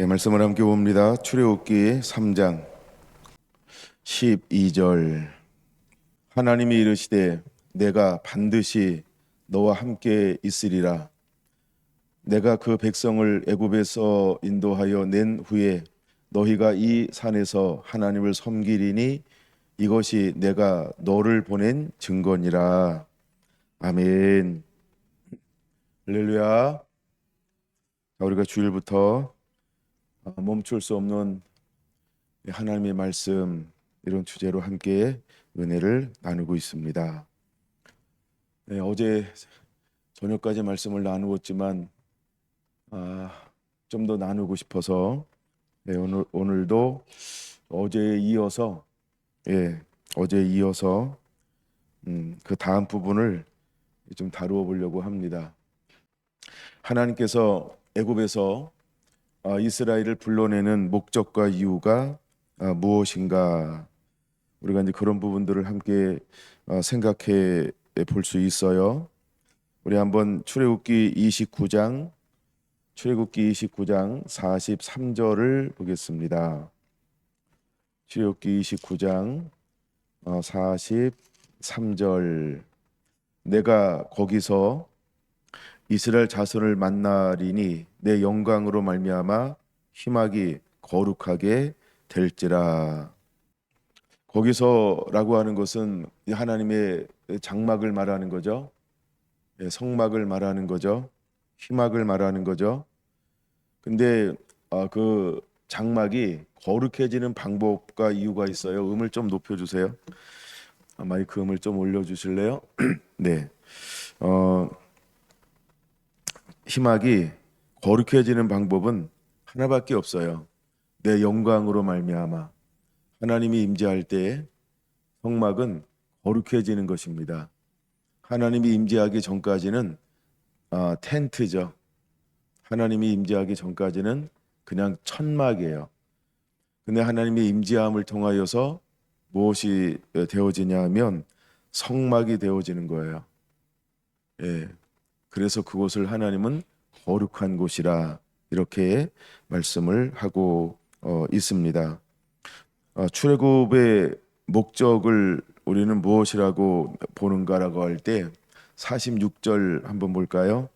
말씀을 함께 봅니다. 출애굽기 3장 12절. 하나님이 이르시되 내가 반드시 너와 함께 있으리라. 내가 그 백성을 애굽에서 인도하여 낸 후에 너희가 이 산에서 하나님을 섬기리니 이것이 내가 너를 보낸 증거니라. 아멘. 할렐루야. 자, 우리가 주일부터 멈출 수 없는 하나님의 말씀, 이런 주제로 함께 은혜를 나누고 있습니다. 네, 어제 저녁까지 말씀을 나누었지만 좀 더 나누고 싶어서 오늘도 어제에 이어서 그 다음 부분을 좀 다루어 보려고 합니다. 하나님께서 애굽에서 이스라엘을 불러내는 목적과 이유가 무엇인가? 우리가 이제 그런 부분들을 함께 생각해 볼 수 있어요. 우리 한번 출애굽기 29장 43절을 보겠습니다. 출애굽기 29장 43절. 내가 거기서 이스라엘 자손을 만나리니 내 영광으로 말미암아 희막이 거룩하게 될지라. 거기서라고 하는 것은 하나님의 장막을 말하는 거죠. 성막을 말하는 거죠. 희막을 말하는 거죠. 근데 그 장막이 거룩해지는 방법과 이유가 있어요. 음을 좀 높여주세요. 마이크 음을 좀 올려주실래요? 네. 희막이 거룩해지는 방법은 하나밖에 없어요. 내 영광으로 말미암아. 하나님이 임재할 때 성막은 거룩해지는 것입니다. 하나님이 임재하기 전까지는 텐트죠. 하나님이 임재하기 전까지는 그냥 천막이에요. 근데 하나님의 임재함을 통하여서 무엇이 되어지냐 하면 성막이 되어지는 거예요. 그래서 그곳을 하나님은 거룩한 곳이라 이렇게 말씀을 하고 있습니다. 출애굽의 목적을 우리는 무엇이라고 보는가라고 할 때 46절 한번 볼까요?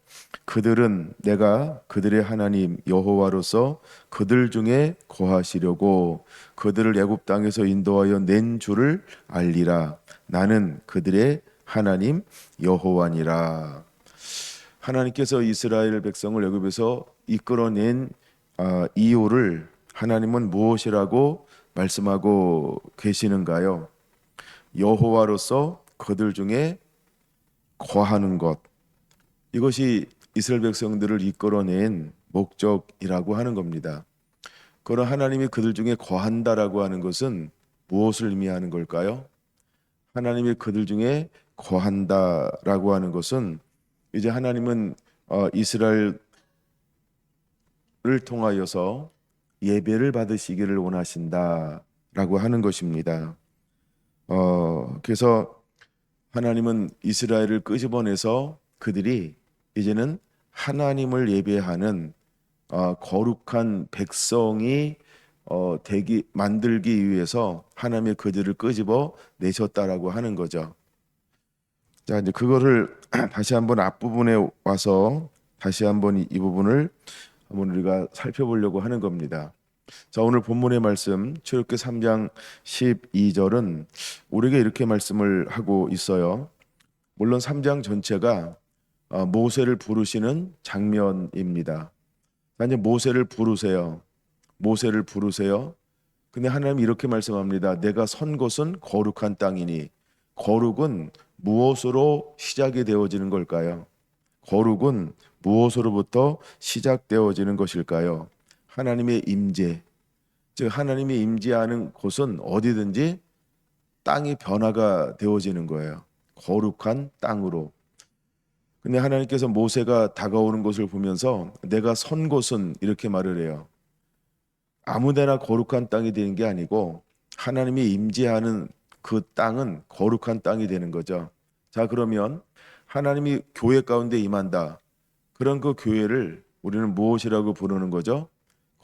그들은 내가 그들의 하나님 여호와로서 그들 중에 거하시려고 그들을 애굽 땅에서 인도하여 낸 줄을 알리라. 나는 그들의 하나님 여호와니라. 하나님께서 이스라엘 백성을 애굽에서 이끌어낸 이유를 하나님은 무엇이라고 말씀하고 계시는가요? 여호와로서 그들 중에 거하는 것. 이것이 이스라엘 백성들을 이끌어낸 목적이라고 하는 겁니다. 그러나 하나님이 그들 중에 거한다라고 하는 것은 무엇을 의미하는 걸까요? 하나님이 그들 중에 거한다라고 하는 것은 이제 하나님은 이스라엘을 통하여서 예배를 받으시기를 원하신다라고 하는 것입니다. 그래서 하나님은 이스라엘을 끄집어내서 그들이 이제는 하나님을 예배하는 거룩한 백성이 만들기 위해서 하나님의 그들을 끄집어 내셨다라고 하는 거죠. 자, 이제 그거를 다시 한번 앞부분에 와서 다시 한번 이 부분을 한번 우리가 살펴보려고 하는 겁니다. 자, 오늘 본문의 말씀 출애굽기 3장 12절은 우리에게 이렇게 말씀을 하고 있어요. 물론 3장 전체가 모세를 부르시는 장면입니다. 이제 모세를 부르세요. 모세를 부르세요. 근데 하나님이 이렇게 말씀합니다. 내가 선 곳은 거룩한 땅이니. 거룩은 무엇으로 시작이 되어지는 걸까요? 거룩은 무엇으로부터 시작되어지는 것일까요? 하나님의 임재. 즉 하나님이 임재하는 곳은 어디든지 땅이 변화가 되어지는 거예요. 거룩한 땅으로. 근데 하나님께서 모세가 다가오는 것을 보면서 내가 선 곳은 이렇게 말을 해요. 아무데나 거룩한 땅이 되는 게 아니고 하나님이 임재하는 그 땅은 거룩한 땅이 되는 거죠. 자, 그러면 하나님이 교회 가운데 임한다. 그런 그 교회를 우리는 무엇이라고 부르는 거죠?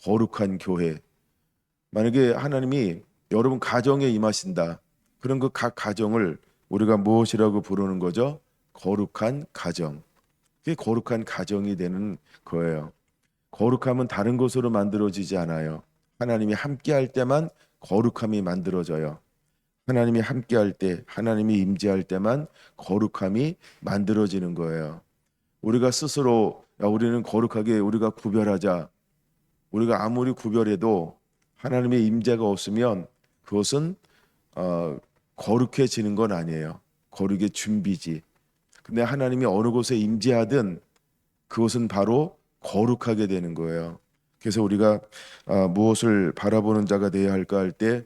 거룩한 교회. 만약에 하나님이 여러분 가정에 임하신다. 그런 그 각 가정을 우리가 무엇이라고 부르는 거죠? 거룩한 가정. 그게 거룩한 가정이 되는 거예요. 거룩함은 다른 것으로 만들어지지 않아요. 하나님이 함께할 때만 거룩함이 만들어져요. 하나님이 함께할 때, 하나님이 임재할 때만 거룩함이 만들어지는 거예요. 우리가 스스로 우리는 거룩하게 우리가 구별하자. 우리가 아무리 구별해도 하나님의 임재가 없으면 그것은 거룩해지는 건 아니에요. 거룩의 준비지. 근데 하나님이 어느 곳에 임재하든 그것은 바로 거룩하게 되는 거예요. 그래서 우리가 무엇을 바라보는 자가 되어야 할까 할 때,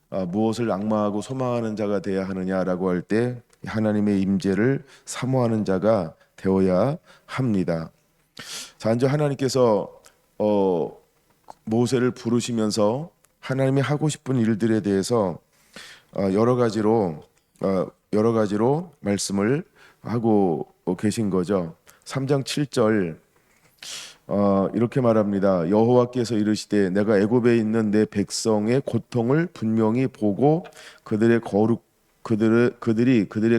무엇을 악마하고 소망하는 자가 되어야 하느냐라고 할 때 하나님의 임재를 사모하는 자가 되어야 합니다. 자, 이제 하나님께서 모세를 부르시면서 하나님이 하고 싶은 일들에 대해서 여러 가지로 말씀을 하고 계신 거죠. 3장 7절 이렇게 말합니다. 여호와께서 이르시되 내가 애굽에 있는 내 백성의 고통을 분명히 보고 그들의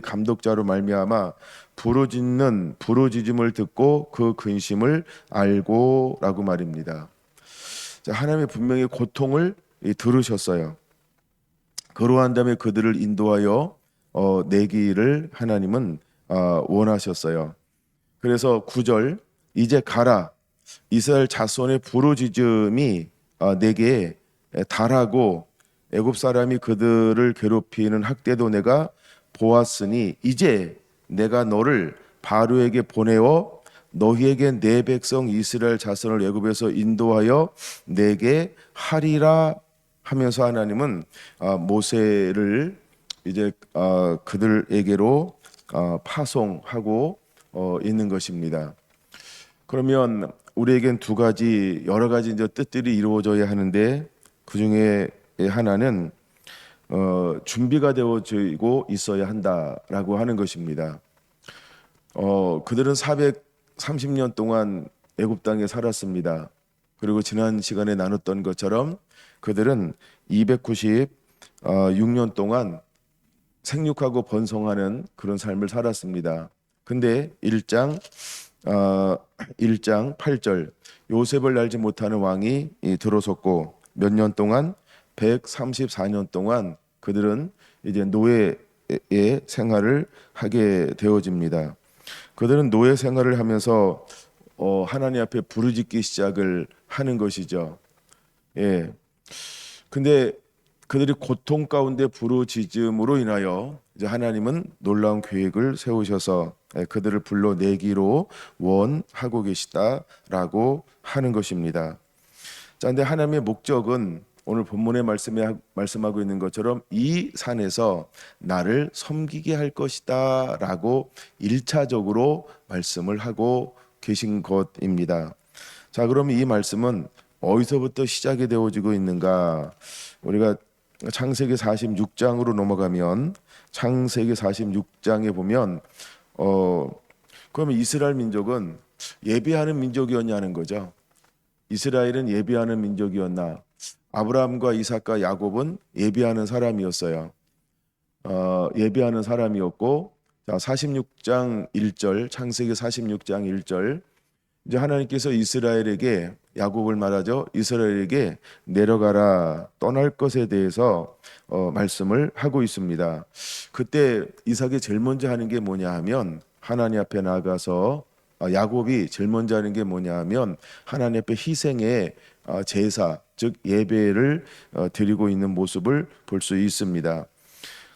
감독자로 말미암아 부르짖음을 듣고 그 근심을 알고라고 말입니다. 자, 하나님의 분명히 고통을 들으셨어요. 그러한 다음에 그들을 인도하여 내기를 하나님은 원하셨어요. 그래서 9절 이제 가라 이스라엘 자손의 부르짖음이 내게 달하고 애굽 사람이 그들을 괴롭히는 학대도 내가 보았으니 이제 내가 너를 바로에게 보내어 너희에게 내 백성 이스라엘 자손을 애굽에서 인도하여 내게 하리라 하면서 하나님은 모세를 이제 그들에게로 파송하고 있는 것입니다. 그러면 우리에겐 여러 가지 이제 뜻들이 이루어져야 하는데 그 중에 하나는 준비가 되어지고 있어야 한다라고 하는 것입니다. 그들은 430년 동안 애굽 땅에 살았습니다. 그리고 지난 시간에 나눴던 것처럼 그들은 296년 동안 생육하고 번성하는 그런 삶을 살았습니다. 근데 1장 8절 요셉을 알지 못하는 왕이 들어섰고 몇 년 동안 134년 동안 그들은 이제 노예의 생활을 하게 되어집니다. 그들은 노예 생활을 하면서 하나님 앞에 부르짖기 시작을 하는 것이죠. 예. 근데 그들이 고통 가운데 부르짖음으로 인하여 이제 하나님은 놀라운 계획을 세우셔서 그들을 불러내기로 원하고 계시다라고 하는 것입니다. 자, 근데 하나님의 목적은 오늘 본문의 말씀에 말씀하고 있는 것처럼 이 산에서 나를 섬기게 할 것이다라고 1차적으로 말씀을 하고 계신 것입니다. 자, 그럼 이 말씀은 어디서부터 시작이 되어지고 있는가? 우리가 창세기 46장으로 넘어가면 창세기 46장에 보면 그러면 이스라엘 민족은 예배하는 민족이었냐는 거죠. 이스라엘은 예배하는 민족이었나? 아브라함과 이삭과 야곱은 예배하는 사람이었어요. 예배하는 사람이었고, 자 46장 1절 창세기 46장 1절 이제 하나님께서 이스라엘에게 야곱을 말하죠. 이스라엘에게 내려가라 떠날 것에 대해서 말씀을 하고 있습니다. 그때 이삭이 제일 먼저 하는 게 뭐냐 하면 하나님 앞에 나가서 야곱이 제일 먼저 하는 게 뭐냐 하면 하나님 앞에 희생의 제사 즉 예배를 드리고 있는 모습을 볼 수 있습니다.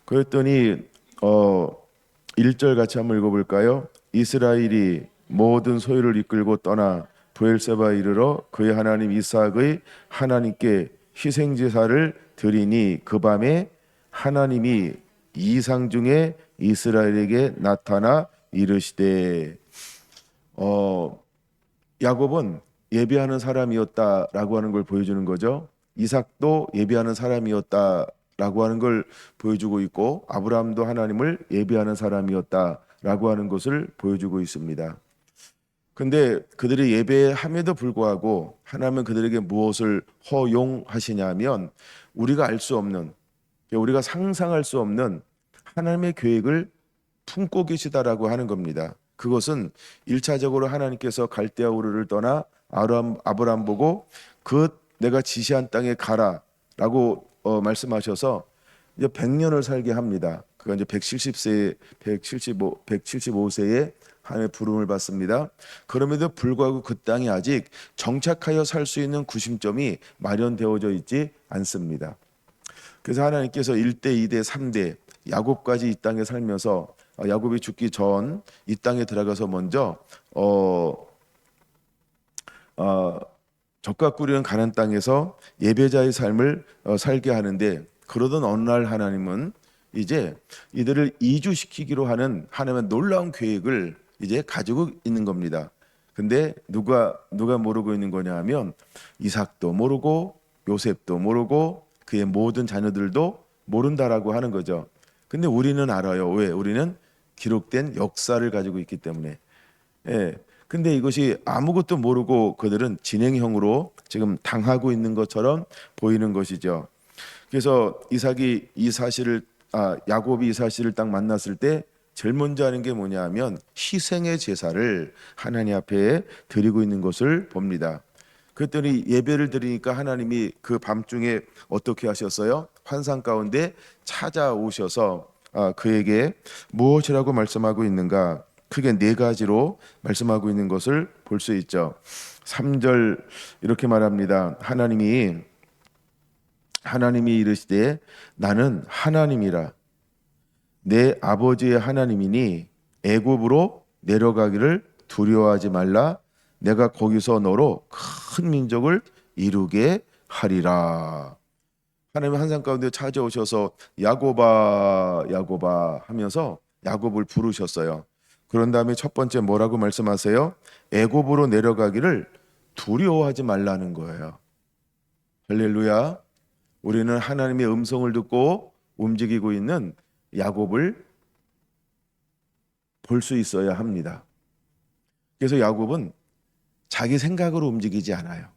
그랬더니 1절 같이 한번 읽어볼까요? 이스라엘이 모든 소유를 이끌고 떠나 브엘세바에 이르러 그의 하나님 이삭의 하나님께 희생 제사를 드리니 그 밤에 하나님이 이상 중에 이스라엘에게 나타나 이르시되 야곱은 예배하는 사람이었다라고 하는 걸 보여주는 거죠. 이삭도 예배하는 사람이었다라고 하는 걸 보여주고 있고 아브라함도 하나님을 예배하는 사람이었다라고 하는 것을 보여주고 있습니다. 근데 그들이 예배함에도 불구하고 하나님은 그들에게 무엇을 허용하시냐면 우리가 알 수 없는, 우리가 상상할 수 없는 하나님의 계획을 품고 계시다라고 하는 겁니다. 그것은 일차적으로 하나님께서 갈대아 우르를 떠나 아브람 보고 그 내가 지시한 땅에 가라라고 말씀하셔서 이제 100년을 살게 합니다. 그가 이제 170세, 175세에 하나님의 부름을 받습니다. 그럼에도 불구하고 그 땅이 아직 정착하여 살 수 있는 구심점이 마련되어져 있지 않습니다. 그래서 하나님께서 1대, 2대, 3대 야곱까지 이 땅에 살면서 야곱이 죽기 전 이 땅에 들어가서 먼저 젖과 꿀이는 가나안 땅에서 예배자의 삶을 살게 하는데, 그러던 어느 날 하나님은 이제 이들을 이주시키기로 하는 하나님의 놀라운 계획을 이제 가지고 있는 겁니다. 근데 누가 모르고 있는 거냐 하면 이삭도 모르고 요셉도 모르고 그의 모든 자녀들도 모른다라고 하는 거죠. 근데 우리는 알아요. 왜? 우리는 기록된 역사를 가지고 있기 때문에. 예. 근데 이것이 아무것도 모르고 그들은 진행형으로 지금 당하고 있는 것처럼 보이는 것이죠. 그래서 야곱이 이 사실을 딱 만났을 때 제일 먼저 하는 게 뭐냐 하면 희생의 제사를 하나님 앞에 드리고 있는 것을 봅니다. 그랬더니 예배를 드리니까 하나님이 그 밤중에 어떻게 하셨어요? 환상 가운데 찾아오셔서 그에게 무엇이라고 말씀하고 있는가? 크게 네 가지로 말씀하고 있는 것을 볼 수 있죠. 3절 이렇게 말합니다. 하나님이 이르시되 나는 하나님이라 내 아버지의 하나님이니 애굽으로 내려가기를 두려워하지 말라. 내가 거기서 너로 큰 민족을 이루게 하리라. 하나님은 한산 가운데 찾아오셔서 야곱아 야곱아 하면서 야곱을 부르셨어요. 그런 다음에 첫 번째 뭐라고 말씀하세요? 애굽으로 내려가기를 두려워하지 말라는 거예요. 할렐루야. 우리는 하나님의 음성을 듣고 움직이고 있는 야곱을 볼 수 있어야 합니다. 그래서 야곱은 자기 생각으로 움직이지 않아요.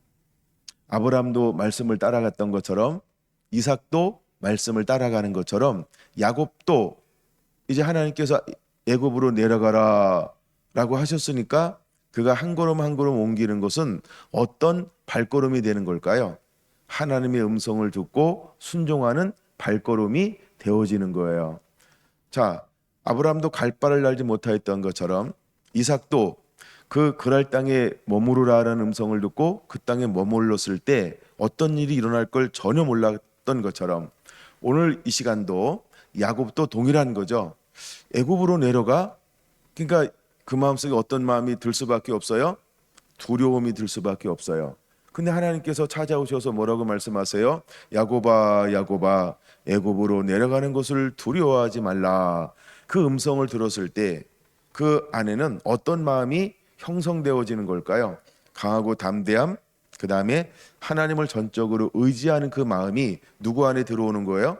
아브라함도 말씀을 따라갔던 것처럼, 이삭도 말씀을 따라가는 것처럼, 야곱도 이제 하나님께서 애굽으로 내려가라 라고 하셨으니까 그가 한 걸음 한 걸음 옮기는 것은 어떤 발걸음이 되는 걸까요? 하나님의 음성을 듣고 순종하는 발걸음이 되어지는 거예요. 자, 아브라함도 갈 바를 알지 못하였던 것처럼 이삭도 그 그랄 땅에 머무르라라는 음성을 듣고 그 땅에 머물렀을 때 어떤 일이 일어날 걸 전혀 몰랐던 것처럼 오늘 이 시간도 야곱도 동일한 거죠. 애굽으로 내려가? 그러니까 그 마음속에 어떤 마음이 들 수밖에 없어요? 두려움이 들 수밖에 없어요. 근데 하나님께서 찾아오셔서 뭐라고 말씀하세요? 야곱아 야곱아 애굽으로 내려가는 것을 두려워하지 말라. 그 음성을 들었을 때 그 안에는 어떤 마음이 형성되어지는 걸까요? 강하고 담대함, 그 다음에 하나님을 전적으로 의지하는 그 마음이 누구 안에 들어오는 거예요?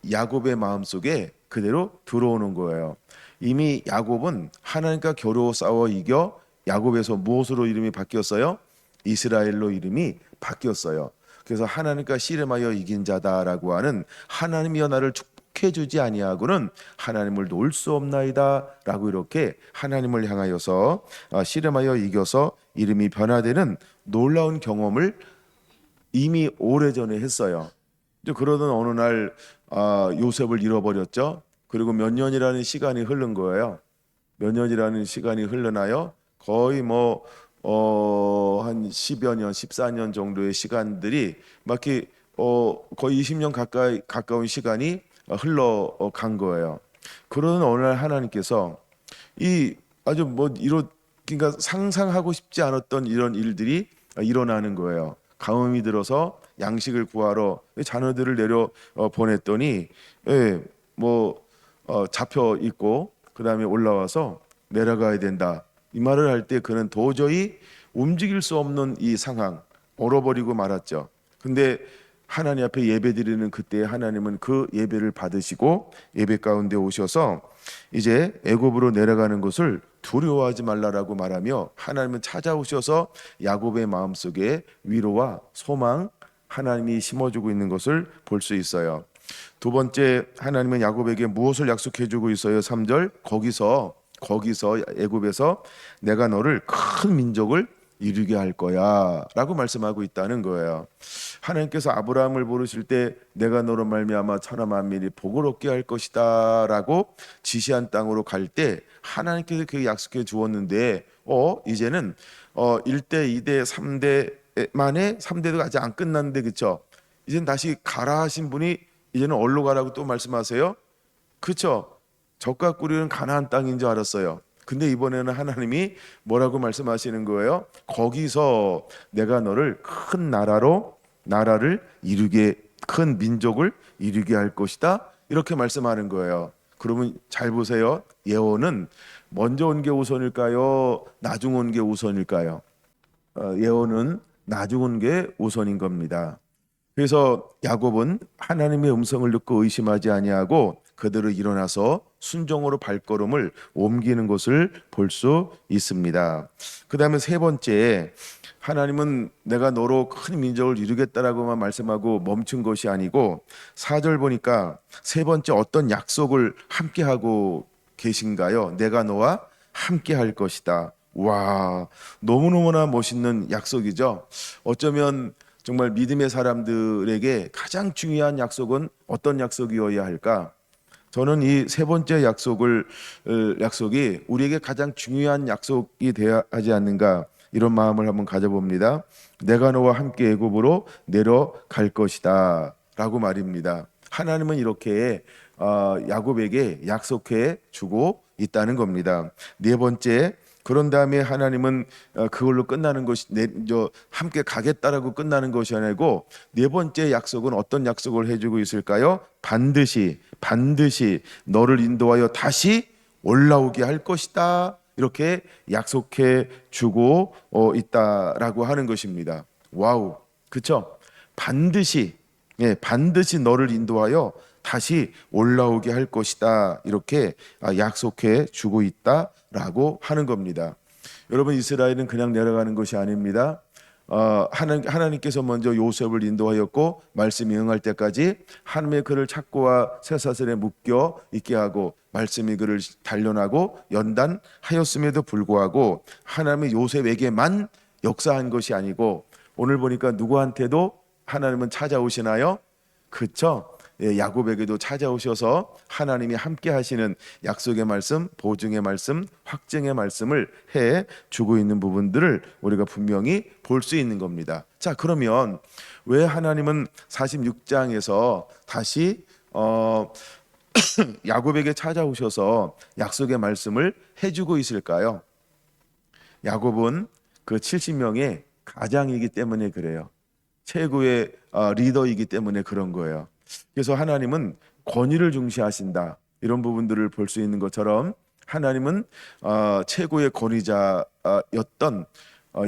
야곱의 마음속에 그대로 들어오는 거예요. 이미 야곱은 하나님과 겨루어 싸워 이겨 야곱에서 무엇으로 이름이 바뀌었어요? 이스라엘로 이름이 바뀌었어요. 그래서 하나님과 씨름하여 이긴 자다라고 하는 하나님이여 나를 축복해 주지 아니하고는 하나님을 놓을 수 없나이다라고 이렇게 하나님을 향하여서 씨름하여 이겨서 이름이 변화되는 놀라운 경험을 이미 오래전에 했어요. 그러던 어느 날 요셉을 잃어버렸죠. 그리고 몇 년이라는 시간이 흐른 거예요. 몇 년이라는 시간이 흘러나요? 거의 한 10여 년, 14년 정도의 시간들이 막 이렇게 거의 20년 가까운 시간이 흘러간 거예요. 그러던 어느 날 하나님께서 이 아주 그러니까 상상하고 싶지 않았던 이런 일들이 일어나는 거예요. 가뭄이 들어서 양식을 구하러 자녀들을 내려 보냈더니 잡혀 있고 그 다음에 올라와서 내려가야 된다. 이 말을 할 때 그는 도저히 움직일 수 없는 이 상황, 얼어버리고 말았죠. 근데 하나님 앞에 예배드리는 그때 하나님은 그 예배를 받으시고 예배 가운데 오셔서 이제 애굽으로 내려가는 것을 두려워하지 말라라고 말하며 하나님은 찾아오셔서 야곱의 마음속에 위로와 소망 하나님이 심어주고 있는 것을 볼 수 있어요. 두 번째, 하나님은 야곱에게 무엇을 약속해 주고 있어요? 3절, 거기서 애굽에서 내가 너를 큰 민족을 이루게 할 거야 라고 말씀하고 있다는 거예요. 하나님께서 아브라함을 부르실 때 내가 너로 말미암아 천하 만민이 복을 얻게 할 것이다 라고 지시한 땅으로 갈 때 하나님께서 그 약속해 주었는데 이제는 1대 2대 3대 만에 3대도 아직 안 끝났는데, 그쵸? 이제는 다시 가라 하신 분이 이제는 어디로 가라고 또 말씀하세요? 그쵸? 적과 꿀이는 가나안 땅인 줄 알았어요. 근데 이번에는 하나님이 뭐라고 말씀하시는 거예요? 거기서 내가 너를 큰 나라를 이루게, 큰 민족을 이루게 할 것이다, 이렇게 말씀하는 거예요. 그러면 잘 보세요. 예언은 먼저 온 게 우선일까요? 나중 온 게 우선일까요? 예언은 나중 온 게 우선인 겁니다. 그래서 야곱은 하나님의 음성을 듣고 의심하지 아니하고 그대로 일어나서 순종으로 발걸음을 옮기는 것을 볼 수 있습니다. 그 다음에 세 번째, 하나님은 내가 너로 큰 민족을 이루겠다라고만 말씀하고 멈춘 것이 아니고 4절 보니까 세 번째 어떤 약속을 함께 하고 계신가요? 내가 너와 함께 할 것이다. 와, 너무너무나 멋있는 약속이죠. 어쩌면 정말 믿음의 사람들에게 가장 중요한 약속은 어떤 약속이어야 할까? 저는 이 세 번째 약속이 우리에게 가장 중요한 약속이 되어야 하지 않는가, 이런 마음을 한번 가져봅니다. 내가 너와 함께 애굽으로 내려갈 것이다 라고 말입니다. 하나님은 이렇게 야곱에게 약속해 주고 있다는 겁니다. 네 번째, 그런 다음에 하나님은 그걸로 끝나는 것이 함께 가겠다라고 끝나는 것이 아니고 네 번째 약속은 어떤 약속을 해주고 있을까요? 반드시 너를 인도하여 다시 올라오게 할 것이다, 이렇게 약속해 주고 있다라고 하는 것입니다. 와우, 그렇죠? 반드시 너를 인도하여 다시 올라오게 할 것이다, 이렇게 약속해 주고 있다라고 하는 겁니다. 여러분, 이스라엘은 그냥 내려가는 것이 아닙니다. 하나님께서 먼저 요셉을 인도하였고 말씀이 응할 때까지 하나님의 그를 착고와 쇠사슬에 묶여 있게 하고 말씀이 그를 단련하고 연단하였음에도 불구하고 하나님의 요셉에게만 역사한 것이 아니고 오늘 보니까 누구한테도 하나님은 찾아오시나요? 그렇죠? 야곱에게도 찾아오셔서 하나님이 함께 하시는 약속의 말씀, 보증의 말씀, 확증의 말씀을 해 주고 있는 부분들을 우리가 분명히 볼 수 있는 겁니다. 자, 그러면 왜 하나님은 46장에서 다시 야곱에게 찾아오셔서 약속의 말씀을 해주고 있을까요? 야곱은 그 70명의 가장이기 때문에 그래요. 최고의 리더이기 때문에 그런 거예요. 그래서 하나님은 권위를 중시하신다, 이런 부분들을 볼 수 있는 것처럼 하나님은 최고의 권위자였던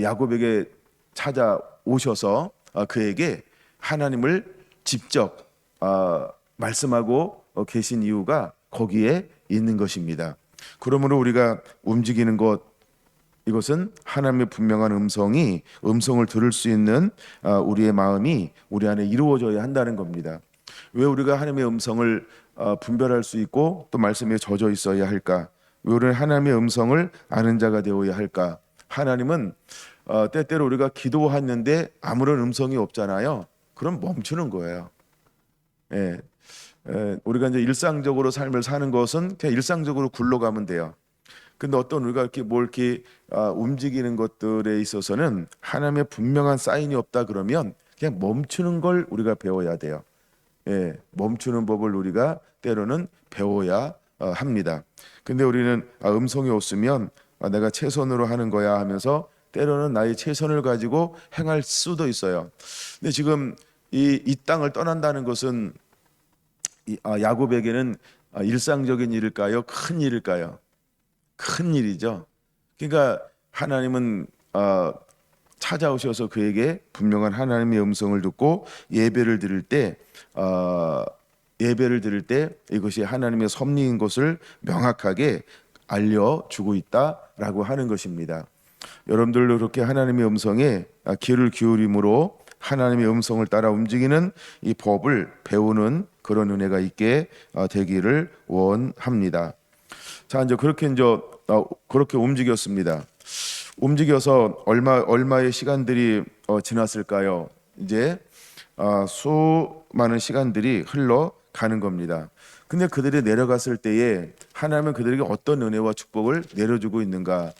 야곱에게 찾아오셔서 그에게 하나님을 직접 말씀하고 계신 이유가 거기에 있는 것입니다. 그러므로 우리가 움직이는 이것은 하나님의 분명한 음성을 들을 수 있는 우리의 마음이 우리 안에 이루어져야 한다는 겁니다. 왜 우리가 하나님의 음성을 분별할 수 있고 또 말씀에 젖어 있어야 할까? 왜 우리는 하나님의 음성을 아는 자가 되어야 할까? 하나님은 때때로 우리가 기도하는데 아무런 음성이 없잖아요. 그럼 멈추는 거예요. 예. 우리가 이제 일상적으로 삶을 사는 것은 그냥 일상적으로 굴러가면 돼요. 근데 어떤 우리가 이렇게 움직이는 것들에 있어서는 하나님의 분명한 사인이 없다 그러면 그냥 멈추는 걸 우리가 배워야 돼요. 멈추는 법을 우리가 때로는 배워야 합니다. 근데 우리는 음성이 없으면 내가 최선으로 하는 거야 하면서 때로는 나의 최선을 가지고 행할 수도 있어요. 근데 지금 이 땅을 떠난다는 것은 야곱에게는 일상적인 일일까요? 큰 일일까요? 큰 일이죠. 그러니까 하나님은 찾아오셔서 그에게 분명한 하나님의 음성을 듣고 예배를 드릴 때 이것이 하나님의 섭리인 것을 명확하게 알려주고 있다 있다라고 하는 것입니다. 여러분들도 그렇게 하나님의 음성에 귀를 기울임으로 하나님의 음성을 따라 움직이는 이 법을 배우는 그런 은혜가 있게 되기를 원합니다. 자, 이제 그렇게 움직였습니다. 움직여서 얼마의 시간들이 지났을까요? 이제 수많은 시간들이 흘러가는 겁니다. 근데 그들이 내려갔을 때에 하나님은 그들에게 어떤 은혜와 축복을 내려주고 있는가?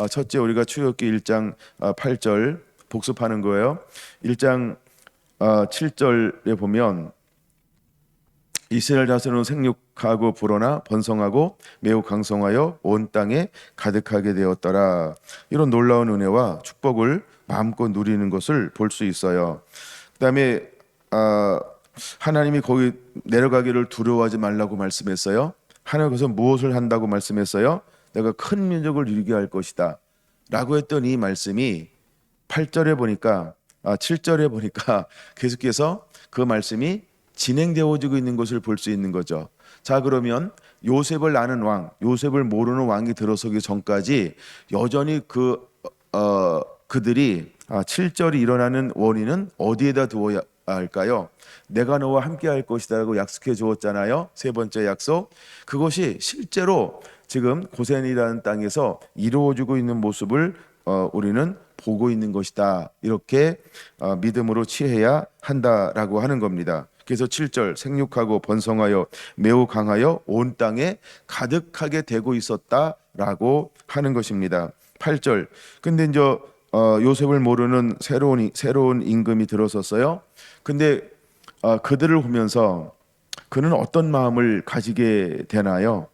첫째, 우리가 출애굽기 1장 8절 복습하는 거예요. 1장 7절에 보면 이스라엘 자손은 생육하고 불어나 번성하고 매우 강성하여 온 땅에 가득하게 되었더라. 이런 놀라운 은혜와 축복을 마음껏 누리는 것을 볼 수 있어요. 그다음에 하나님이 거기 내려가기를 두려워하지 말라고 말씀했어요. 하나님 거기서 무엇을 한다고 말씀했어요? 내가 큰 민족을 이루게 할 것이다 라고 했던 이 말씀이 8절에 보니까 7절에 보니까 계속해서 그 말씀이 진행되어지고 있는 것을 볼 수 있는 거죠. 자, 그러면 요셉을 아는 왕, 요셉을 모르는 왕이 들어서기 전까지 여전히 그들이 7절이 일어나는 원인은 어디에다 두어야 할까요? 내가 너와 함께 할 것이다라고 약속해 주었잖아요. 세 번째 약속. 그것이 실제로 지금 고센이라는 땅에서 이루어지고 있는 모습을 우리는 보고 있는 것이다. 이렇게 믿음으로 취해야 한다라고 하는 겁니다. 그래서 7절 생육하고 번성하여 매우 강하여 온 땅에 가득하게 되고 있었다라고 하는 것입니다. 8절. 근데 이제 요셉을 모르는 새로운 임금이 들어섰어요. 근데 그들을 보면서 그는 어떤 마음을 가지게 되나요?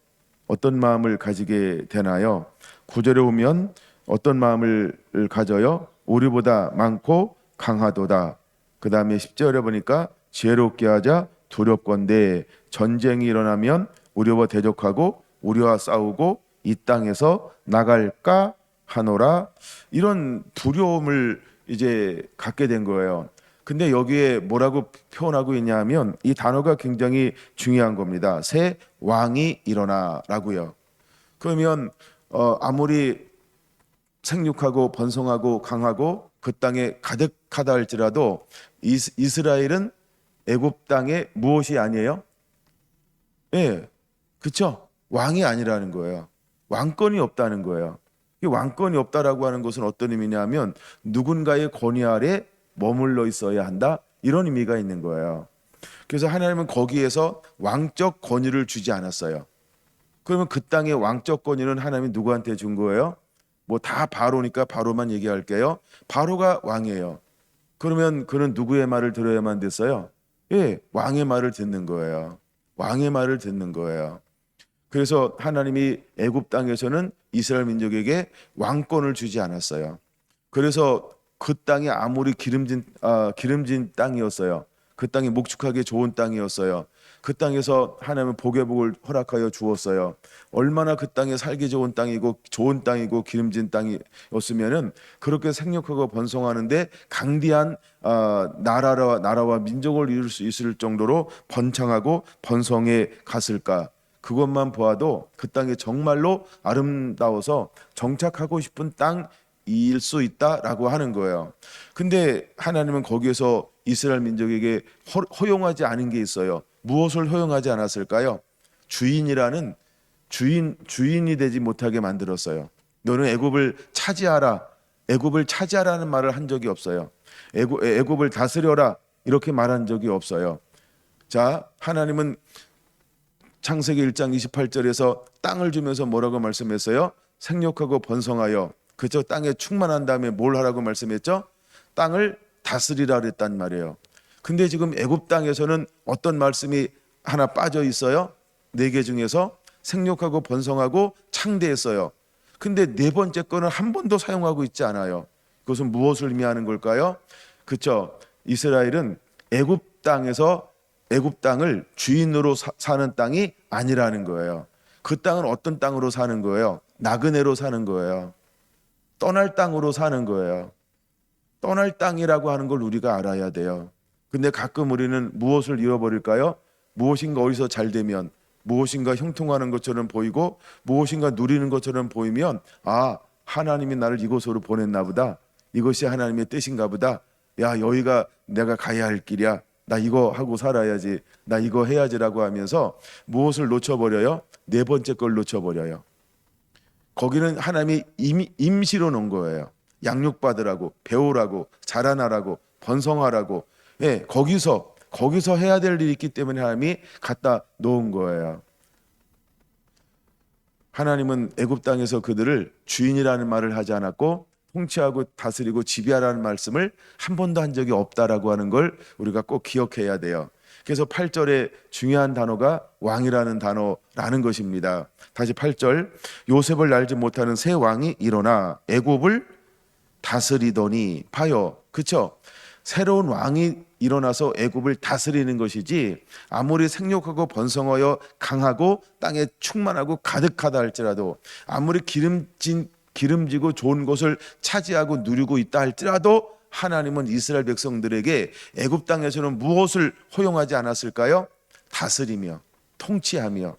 어떤 마음을 가지게 되나요? 9절에 보면 어떤 마음을 가져요? 우리보다 많고 강하도다. 그 다음에 10절에 보니까 지혜롭게 하자 두렵건대 전쟁이 일어나면 우리와 대적하고 우리와 싸우고 이 땅에서 나갈까 하노라. 이런 두려움을 이제 갖게 된 거예요. 근데 여기에 뭐라고 표현하고 있냐면 이 단어가 굉장히 중요한 겁니다. 새 왕이 일어나라고요. 그러면 아무리 생육하고 번성하고 강하고 그 땅에 가득하다 할지라도 이스라엘은 애굽 땅에 무엇이 아니에요? 예, 그렇죠. 왕이 아니라는 거예요. 왕권이 없다는 거예요. 이 왕권이 없다라고 하는 것은 어떤 의미냐면 누군가의 권위 아래 머물러 있어야 한다 이런 의미가 있는 거예요. 그래서 하나님은 거기에서 왕적 권위를 주지 않았어요. 그러면 그 땅의 왕적 권위는 하나님이 누구한테 준 거예요? 뭐 다 바로니까 바로만 얘기할게요. 바로가 왕이에요. 그러면 그는 누구의 말을 들어야만 됐어요? 예, 왕의 말을 듣는 거예요. 왕의 말을 듣는 거예요. 그래서 하나님이 애굽 땅에서는 이스라엘 민족에게 왕권을 주지 않았어요. 그래서 그 땅이 아무리 기름진 땅이었어요. 그 땅이 목축하기 좋은 땅이었어요. 그 땅에서 하나님은 복의 복을 허락하여 주었어요. 얼마나 그 땅에 살기 좋은 땅이고 좋은 땅이고 기름진 땅이었으면은 그렇게 생육하고 번성하는데 강대한 나라와 민족을 이룰 수 있을 정도로 번창하고 번성해 갔을까? 그것만 보아도 그 땅이 정말로 아름다워서 정착하고 싶은 땅일 수 있다라고 하는 거예요. 근데 하나님은 거기에서 이스라엘 민족에게 허용하지 않은 게 있어요. 무엇을 허용하지 않았을까요? 주인이 되지 못하게 만들었어요. 너는 애굽을 차지하라. 애굽을 차지하라는 말을 한 적이 없어요. 애굽을 다스려라 이렇게 말한 적이 없어요. 자, 하나님은 창세기 1장 28절에서 땅을 주면서 뭐라고 말씀했어요? 생육하고 번성하여 그저 땅에 충만한 다음에 뭘 하라고 말씀했죠? 땅을 다스리라 그랬단 말이에요. 근데 지금 애굽 땅에서는 어떤 말씀이 하나 빠져 있어요? 4개 중에서 생육하고 번성하고 창대했어요. 근데 네 번째 거는 한 번도 사용하고 있지 않아요. 그것은 무엇을 의미하는 걸까요? 그렇죠. 이스라엘은 애굽 땅을 주인으로 사는 땅이 아니라는 거예요. 그 땅은 어떤 땅으로 사는 거예요? 나그네로 사는 거예요. 떠날 땅으로 사는 거예요. 떠날 땅이라고 하는 걸 우리가 알아야 돼요. 근데 가끔 우리는 무엇을 잃어버릴까요? 무엇인가 어디서 잘 되면 무엇인가 형통하는 것처럼 보이고 무엇인가 누리는 것처럼 보이면 아, 하나님이 나를 이곳으로 보냈나 보다. 이것이 하나님의 뜻인가 보다. 야, 여기가 내가 가야 할 길이야. 나 이거 하고 살아야지. 나 이거 해야지라고 하면서 무엇을 놓쳐버려요? 네 번째 걸 놓쳐버려요. 거기는 하나님이 임시로 놓은 거예요. 양육받으라고, 배우라고, 자라나라고, 번성하라고. 예, 거기서 해야 될 일이 있기 때문에 하나님이 갖다 놓은 거예요. 하나님은 애굽 땅에서 그들을 주인이라는 말을 하지 않았고 통치하고 다스리고 지배하라는 말씀을 한 번도 한 적이 없다라고 하는 걸 우리가 꼭 기억해야 돼요. 그래서 8절에 중요한 단어가 왕이라는 단어라는 것입니다. 다시 8절, 요셉을 알지 못하는 새 왕이 일어나 애굽을 다스리더니 봐요. 그렇죠? 새로운 왕이 일어나서 애굽을 다스리는 것이지 아무리 생육하고 번성하여 강하고 땅에 충만하고 가득하다 할지라도 아무리 기름지고 좋은 것을 차지하고 누리고 있다 할지라도 하나님은 이스라엘 백성들에게 애굽 땅에서는 무엇을 허용하지 않았을까요? 다스리며 통치하며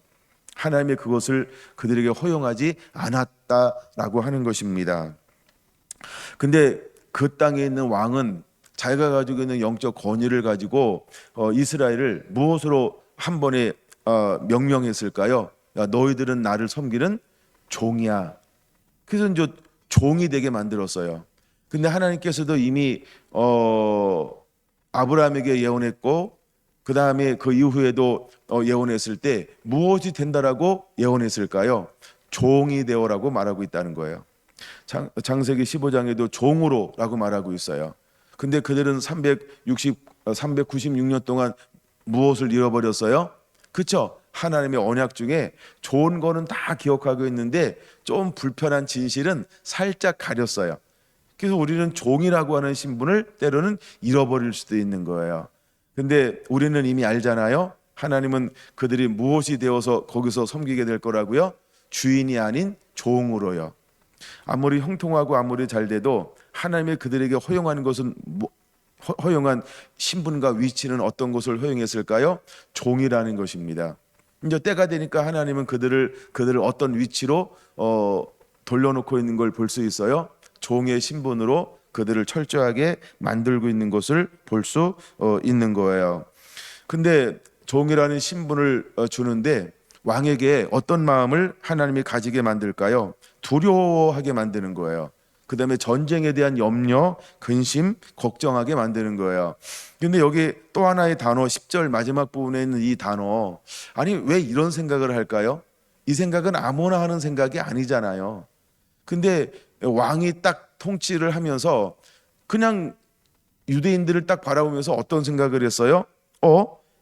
하나님의 그것을 그들에게 허용하지 않았다라고 하는 것입니다. 근데 그 땅에 있는 왕은 자기가 가지고 있는 영적 권위를 가지고 이스라엘을 무엇으로 한 번에 명령했을까요? 야, 너희들은 나를 섬기는 종이야. 그래서 이제 종이 되게 만들었어요. 근데 하나님께서도 이미 아브라함에게 예언했고 그 다음에 그 이후에도 예언했을 때 무엇이 된다라고 예언했을까요? 종이 되어라고 말하고 있다는 거예요. 창세기 15장에도 종으로라고 말하고 있어요. 근데 그들은 396년 동안 무엇을 잃어버렸어요? 그렇죠? 하나님의 언약 중에 좋은 거는 다 기억하고 있는데 좀 불편한 진실은 살짝 가렸어요. 그래서 우리는 종이라고 하는 신분을 때로는 잃어버릴 수도 있는 거예요. 근데 우리는 이미 알잖아요. 하나님은 그들이 무엇이 되어서 거기서 섬기게 될 거라고요? 주인이 아닌 종으로요. 아무리 형통하고 아무리 잘 돼도 하나님이 그들에게 허용하는 것은 허용한 신분과 위치는 어떤 것을 허용했을까요? 종이라는 것입니다. 이제 때가 되니까 하나님은 그들을 어떤 위치로 돌려놓고 있는 걸 볼 수 있어요. 종의 신분으로 그들을 철저하게 만들고 있는 것을 볼 수 있는 거예요. 근데 종이라는 신분을 주는데 왕에게 어떤 마음을 하나님이 가지게 만들까요? 두려워하게 만드는 거예요. 그 다음에 전쟁에 대한 염려, 근심, 걱정하게 만드는 거예요. 근데 여기 또 하나의 단어 10절 마지막 부분에 있는 이 단어, 아니 왜 이런 생각을 할까요? 이 생각은 아무나 하는 생각이 아니잖아요. 근데 왕이 딱 통치를 하면서 그냥 유대인들을 딱 바라보면서 어떤 생각을 했어요?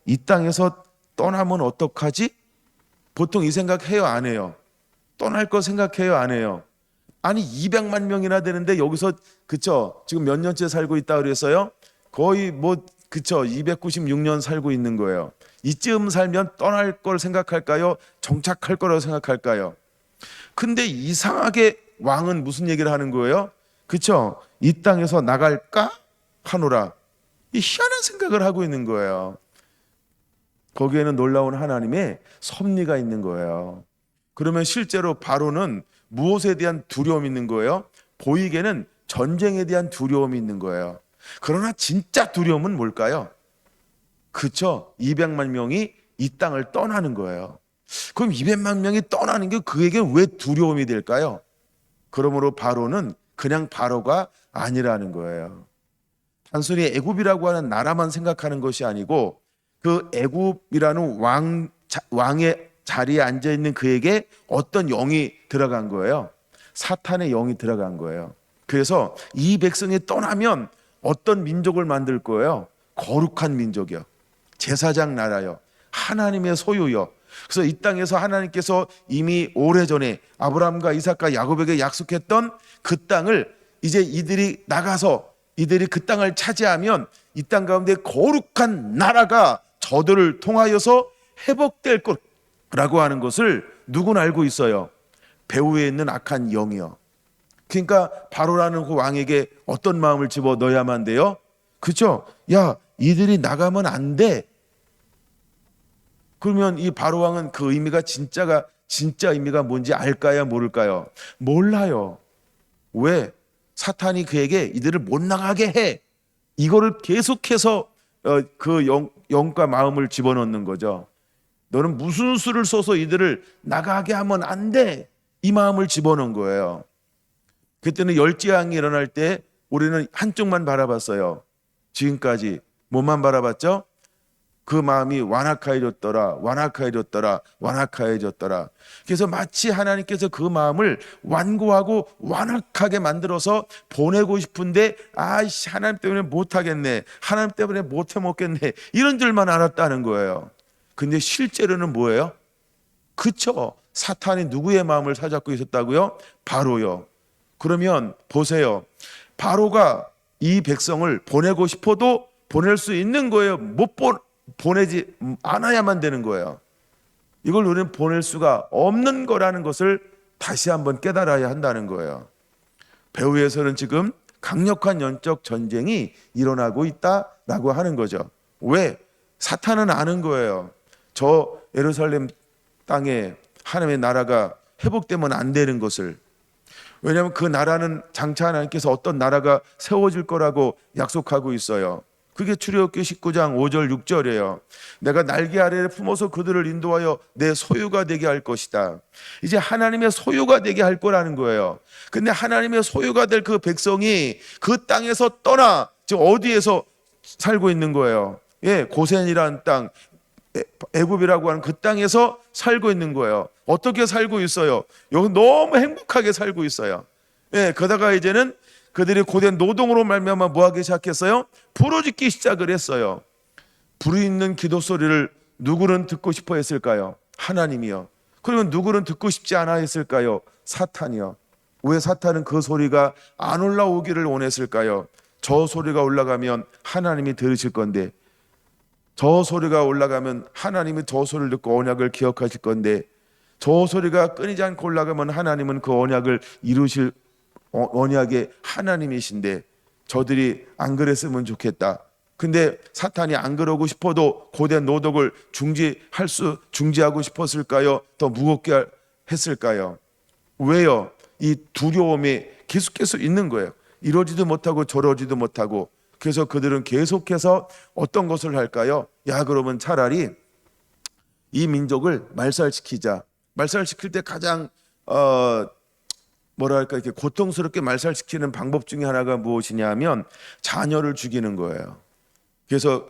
이 땅에서 떠나면 어떡하지? 보통 이 생각 해요, 안 해요? 떠날 거 생각해요, 안 해요? 아니 200만 명이나 되는데 여기서 그쵸? 지금 몇 년째 살고 있다 그랬어요? 거의 그쵸? 296년 살고 있는 거예요. 이쯤 살면 떠날 걸 생각할까요? 정착할 거라고 생각할까요? 근데 이상하게 왕은 무슨 얘기를 하는 거예요? 그쵸? 이 땅에서 나갈까 하노라. 이 희한한 생각을 하고 있는 거예요. 거기에는 놀라운 하나님의 섭리가 있는 거예요. 그러면 실제로 바로는 무엇에 대한 두려움이 있는 거예요? 보이게는 전쟁에 대한 두려움이 있는 거예요. 그러나 진짜 두려움은 뭘까요? 그쵸? 200만 명이 이 땅을 떠나는 거예요. 그럼 200만 명이 떠나는 게 그에게 왜 두려움이 될까요? 그러므로 바로는 그냥 바로가 아니라는 거예요. 단순히 애굽이라고 하는 나라만 생각하는 것이 아니고 그 애굽이라는 왕의 자리에 앉아 있는 그에게 어떤 영이 들어간 거예요? 사탄의 영이 들어간 거예요. 그래서 이 백성이 떠나면 어떤 민족을 만들 거예요? 거룩한 민족이요. 제사장 나라요. 하나님의 소유요. 그래서 이 땅에서 하나님께서 이미 오래전에 아브라함과 이삭과 야곱에게 약속했던 그 땅을 이제 이들이 나가서 이들이 그 땅을 차지하면 이 땅 가운데 거룩한 나라가 저들을 통하여서 회복될 거라고 하는 것을 누구는 알고 있어요? 배후에 있는 악한 영이요. 그러니까 바로라는 그 왕에게 어떤 마음을 집어 넣어야만 돼요? 그렇죠? 야, 이들이 나가면 안 돼. 그러면 이 바로 왕은 그 의미가 진짜 의미가 뭔지 알까요, 모를까요? 몰라요. 왜? 사탄이 그에게 이들을 못 나가게 해. 이거를 계속해서 그 영과 마음을 집어넣는 거죠. 너는 무슨 수를 써서 이들을 나가게 하면 안 돼. 이 마음을 집어넣은 거예요. 그때는 열재앙이 일어날 때 우리는 한쪽만 바라봤어요. 지금까지 뭐만 바라봤죠? 그 마음이 완악해졌더라. 그래서 마치 하나님께서 그 마음을 완고하고 완악하게 만들어서 보내고 싶은데 아이씨 하나님 때문에 못하겠네. 하나님 때문에 못해 먹겠네. 이런 줄만 알았다는 거예요. 근데 실제로는 뭐예요? 그쵸? 사탄이 누구의 마음을 사잡고 있었다고요? 바로요. 그러면 보세요. 바로가 이 백성을 보내고 싶어도 보낼 수 있는 거예요. 보내지 않아야만 되는 거예요. 이걸 우리는 보낼 수가 없는 거라는 것을 다시 한번 깨달아야 한다는 거예요. 배후에서는 지금 강력한 영적 전쟁이 일어나고 있다라고 하는 거죠. 왜? 사탄은 아는 거예요. 저 예루살렘 땅에 하나님의 나라가 회복되면 안 되는 것을. 왜냐하면 그 나라는 장차 하나님께서 어떤 나라가 세워질 거라고 약속하고 있어요. 그게 출애굽기 19장 5절 6절이에요. 내가 날개 아래에 품어서 그들을 인도하여 내 소유가 되게 할 것이다. 이제 하나님의 소유가 되게 할 거라는 거예요. 근데 하나님의 소유가 될 그 백성이 그 땅에서 떠나 지금 어디에서 살고 있는 거예요? 예, 고센이라는 땅, 애굽이라고 하는 그 땅에서 살고 있는 거예요. 어떻게 살고 있어요? 여기 너무 행복하게 살고 있어요. 예, 그러다가 이제는 그들이 고된 노동으로 말미암아 뭐하기 시작했어요? 부르짖기 시작을 했어요. 부르짖는 기도 소리를 누구는 듣고 싶어 했을까요? 하나님이요. 그러면 누구는 듣고 싶지 않아 했을까요? 사탄이요. 왜 사탄은 그 소리가 안 올라오기를 원했을까요? 저 소리가 올라가면 하나님이 들으실 건데, 저 소리가 올라가면 하나님이 저 소리를 듣고 언약을 기억하실 건데, 저 소리가 끊이지 않고 올라가면 하나님은 그 언약을 이루실 언약의 하나님이신데 저들이 안 그랬으면 좋겠다. 근데 사탄이 안 그러고 싶어도 고된 노동을 중지하고 싶었을까요? 더 무겁게 했을까요? 왜요? 이 두려움이 계속해서 있는 거예요. 이러지도 못하고 저러지도 못하고. 그래서 그들은 계속해서 어떤 것을 할까요? 야, 그러면 차라리 이 민족을 말살시키자. 말살시킬 때 가장 뭐랄까 이렇게 고통스럽게 말살시키는 방법 중에 하나가 무엇이냐 하면 자녀를 죽이는 거예요. 그래서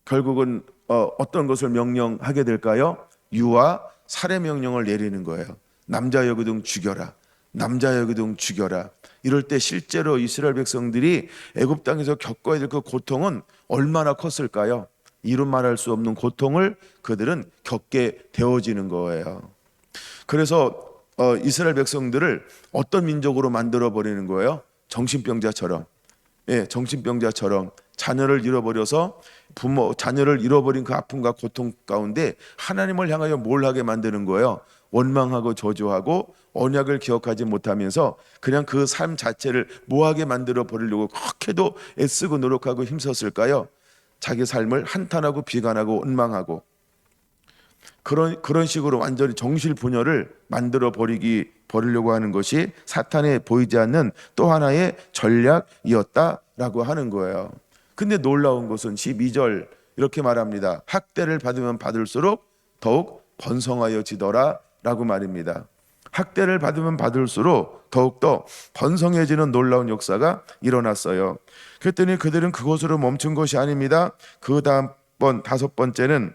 결국은 어떤 것을 명령하게 될까요? 유아 살해 명령을 내리는 거예요. 남자 여기등 죽여라. 남자 여기등 죽여라. 이럴 때 실제로 이스라엘 백성들이 애굽 땅에서 겪어야 될 그 고통은 얼마나 컸을까요? 이루 말할 수 없는 고통을 그들은 겪게 되어지는 거예요. 그래서 이스라엘 백성들을 어떤 민족으로 만들어 버리는 거예요? 정신병자처럼. 예, 정신병자처럼 자녀를 잃어버려서 자녀를 잃어버린 그 아픔과 고통 가운데 하나님을 향하여 뭘 하게 만드는 거예요? 원망하고 저주하고 언약을 기억하지 못하면서 그냥 그 삶 자체를 뭐하게 만들어 버리려고 그렇게도 애쓰고 노력하고 힘썼을까요? 자기 삶을 한탄하고 비관하고 원망하고 그런 식으로 완전히 정실분열을 만들어 버리려고 하는 것이 사탄의 보이지 않는 또 하나의 전략이었다라고 하는 거예요. 근데 놀라운 것은 12절 이렇게 말합니다. 학대를 받으면 받을수록 더욱 번성하여지더라 라고 말입니다. 학대를 받으면 받을수록 더욱더 번성해지는 놀라운 역사가 일어났어요. 그랬더니 그들은 그것으로 멈춘 것이 아닙니다. 그 다음 다섯 번째는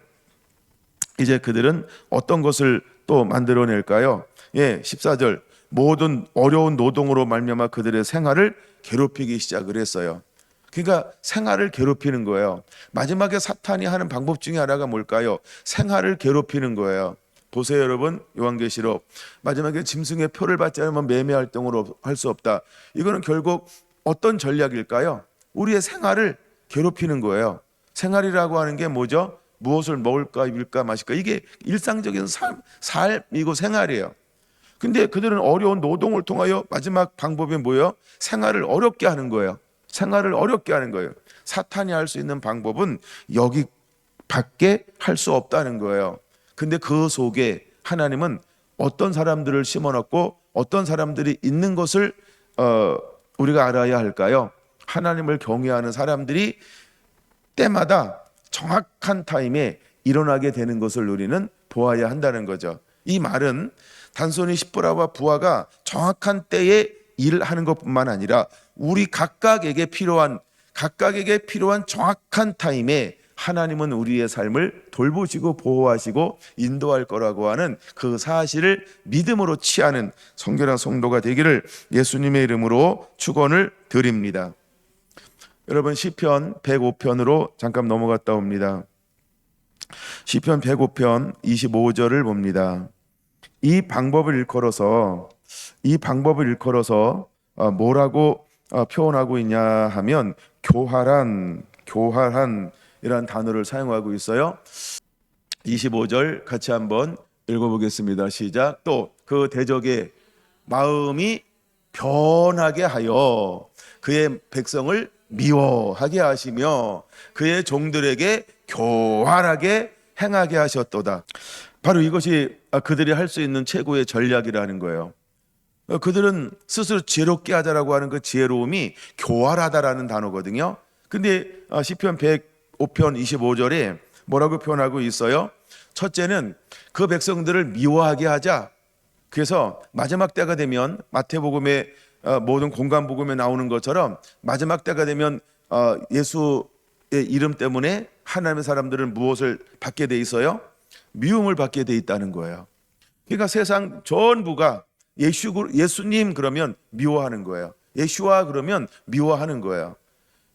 이제 그들은 어떤 것을 또 만들어낼까요? 예, 14절 모든 어려운 노동으로 말미암아 그들의 생활을 괴롭히기 시작을 했어요. 그러니까 생활을 괴롭히는 거예요. 마지막에 사탄이 하는 방법 중에 하나가 뭘까요? 생활을 괴롭히는 거예요. 보세요 여러분, 요한계시록 마지막에 짐승의 표를 받지 않으면 매매 활동으로 할 수 없다. 이거는 결국 어떤 전략일까요? 우리의 생활을 괴롭히는 거예요. 생활이라고 하는 게 뭐죠? 무엇을 먹을까 입을까 마실까, 이게 일상적인 삶이고 생활이에요. 근데 그들은 어려운 노동을 통하여 마지막 방법이 뭐예요? 생활을 어렵게 하는 거예요. 생활을 어렵게 하는 거예요. 사탄이 할 수 있는 방법은 밖에 할 수 없다는 거예요. 근데 그 속에 하나님은 어떤 사람들을 심어놨고 어떤 사람들이 있는 것을 우리가 알아야 할까요? 하나님을 경외하는 사람들이 때마다 정확한 타임에 일어나게 되는 것을 우리는 보아야 한다는 거죠. 이 말은 단순히 십보라와 부하가 정확한 때에 일하는 것뿐만 아니라 우리 각각에게 필요한 정확한 타임에 하나님은 우리의 삶을 돌보시고 보호하시고 인도할 거라고 하는 그 사실을 믿음으로 취하는 성결한 성도가 되기를 예수님의 이름으로 축원을 드립니다. 여러분, 시편 105편으로 잠깐 넘어갔다 옵니다. 시편 105편 25절을 봅니다. 이 방법을 일컬어서 뭐라고 표현하고 있냐 하면 교활한 이라는 단어를 사용하고 있어요. 25절 같이 한번 읽어보겠습니다. 시작. 또 그 대적의 마음이 변하게 하여 그의 백성을 미워하게 하시며 그의 종들에게 교활하게 행하게 하셨도다. 바로 이것이 그들이 할 수 있는 최고의 전략이라는 거예요. 그들은 스스로 지혜롭게 하자라고 하는 그 지혜로움이 교활하다라는 단어거든요. 근데 시편 105편 25절에 뭐라고 표현하고 있어요? 첫째는 그 백성들을 미워하게 하자. 그래서 마지막 때가 되면 마태복음의 모든 공간복음에 나오는 것처럼 마지막 때가 되면 예수의 이름 때문에 하나님의 사람들은 무엇을 받게 돼 있어요? 미움을 받게 돼 있다는 거예요. 그러니까 세상 전부가 예수님 그러면 미워하는 거예요. 예수와 그러면 미워하는 거예요.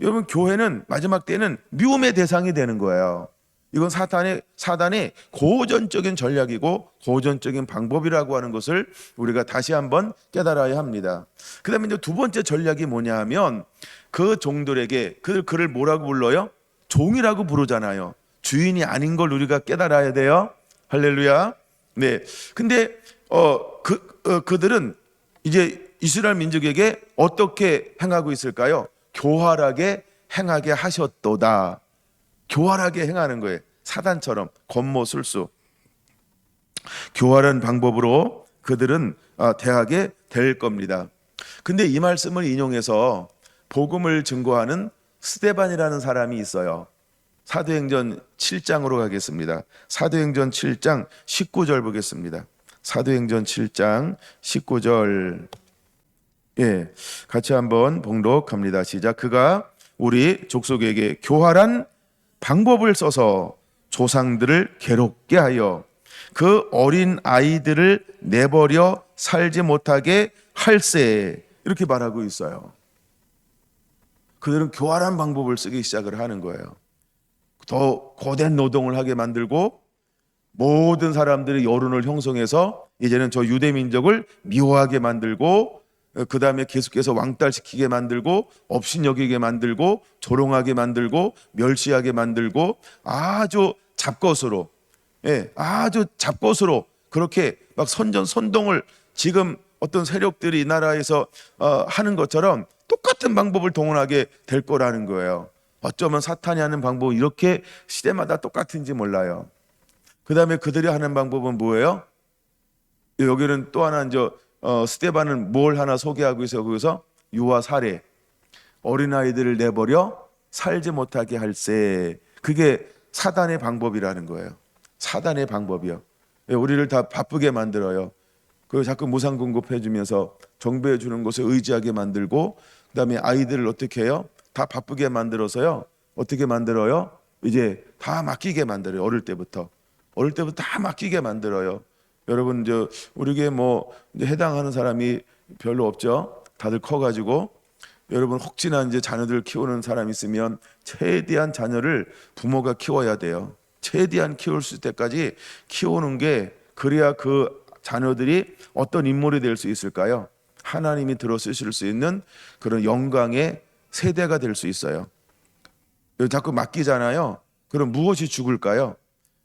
여러분, 교회는 마지막 때는 미움의 대상이 되는 거예요. 이건 사단의 고전적인 전략이고 고전적인 방법이라고 하는 것을 우리가 다시 한번 깨달아야 합니다. 그 다음에 이제 두 번째 전략이 뭐냐 하면 그 종들에게 그를 뭐라고 불러요? 종이라고 부르잖아요. 주인이 아닌 걸 우리가 깨달아야 돼요. 할렐루야. 네. 근데 그들은 이제 이스라엘 민족에게 어떻게 행하고 있을까요? 교활하게 행하게 하셨도다. 교활하게 행하는 거예요. 사단처럼 권모술수. 교활한 방법으로 그들은 대하게 될 겁니다. 근데 이 말씀을 인용해서 복음을 증거하는 스데반이라는 사람이 있어요. 사도행전 7장으로 가겠습니다. 사도행전 7장 19절 보겠습니다. 사도행전 7장 19절. 예, 같이 한번 봉독합니다. 시작. 그가 우리 족속에게 교활한 방법을 써서 조상들을 괴롭게 하여 그 어린 아이들을 내버려 살지 못하게 할세. 이렇게 말하고 있어요. 그들은 교활한 방법을 쓰기 시작을 하는 거예요. 더 고된 노동을 하게 만들고 모든 사람들이 여론을 형성해서 이제는 저 유대 민족을 미워하게 만들고 그 다음에 계속해서 왕따시키게 만들고 업신여기게 만들고 조롱하게 만들고 멸시하게 만들고 아주 잡것으로 그렇게 막 선동을 지금 어떤 세력들이 이 나라에서 하는 것처럼 똑같은 방법을 동원하게 될 거라는 거예요. 어쩌면 사탄이 하는 방법은 이렇게 시대마다 똑같은지 몰라요. 그 다음에 그들이 하는 방법은 뭐예요? 여기는 또 하나 스데반은 뭘 하나 소개하고 있어요. 거기서 유아 살해, 어린아이들을 내버려 살지 못하게 할세. 그게 사단의 방법이라는 거예요. 사단의 방법이요. 우리를 다 바쁘게 만들어요. 그 자꾸 무상공급해 주면서 정부해 주는 것을 의지하게 만들고 그다음에 아이들을 어떻게 해요? 다 바쁘게 만들어서요. 어떻게 만들어요? 이제 다 맡기게 만들어요. 어릴 때부터 다 맡기게 만들어요. 여러분 우리 교회 이제 해당하는 사람이 별로 없죠. 다들 커가지고 여러분 혹시나 이제 자녀들 키우는 사람 있으면 최대한 자녀를 부모가 키워야 돼요. 최대한 키울 수 있을 때까지 키우는 게 그래야 그 자녀들이 어떤 인물이 될 수 있을까요? 하나님이 들어 쓰실 수 있는 그런 영광의 세대가 될 수 있어요. 자꾸 맡기잖아요. 그럼 무엇이 죽을까요?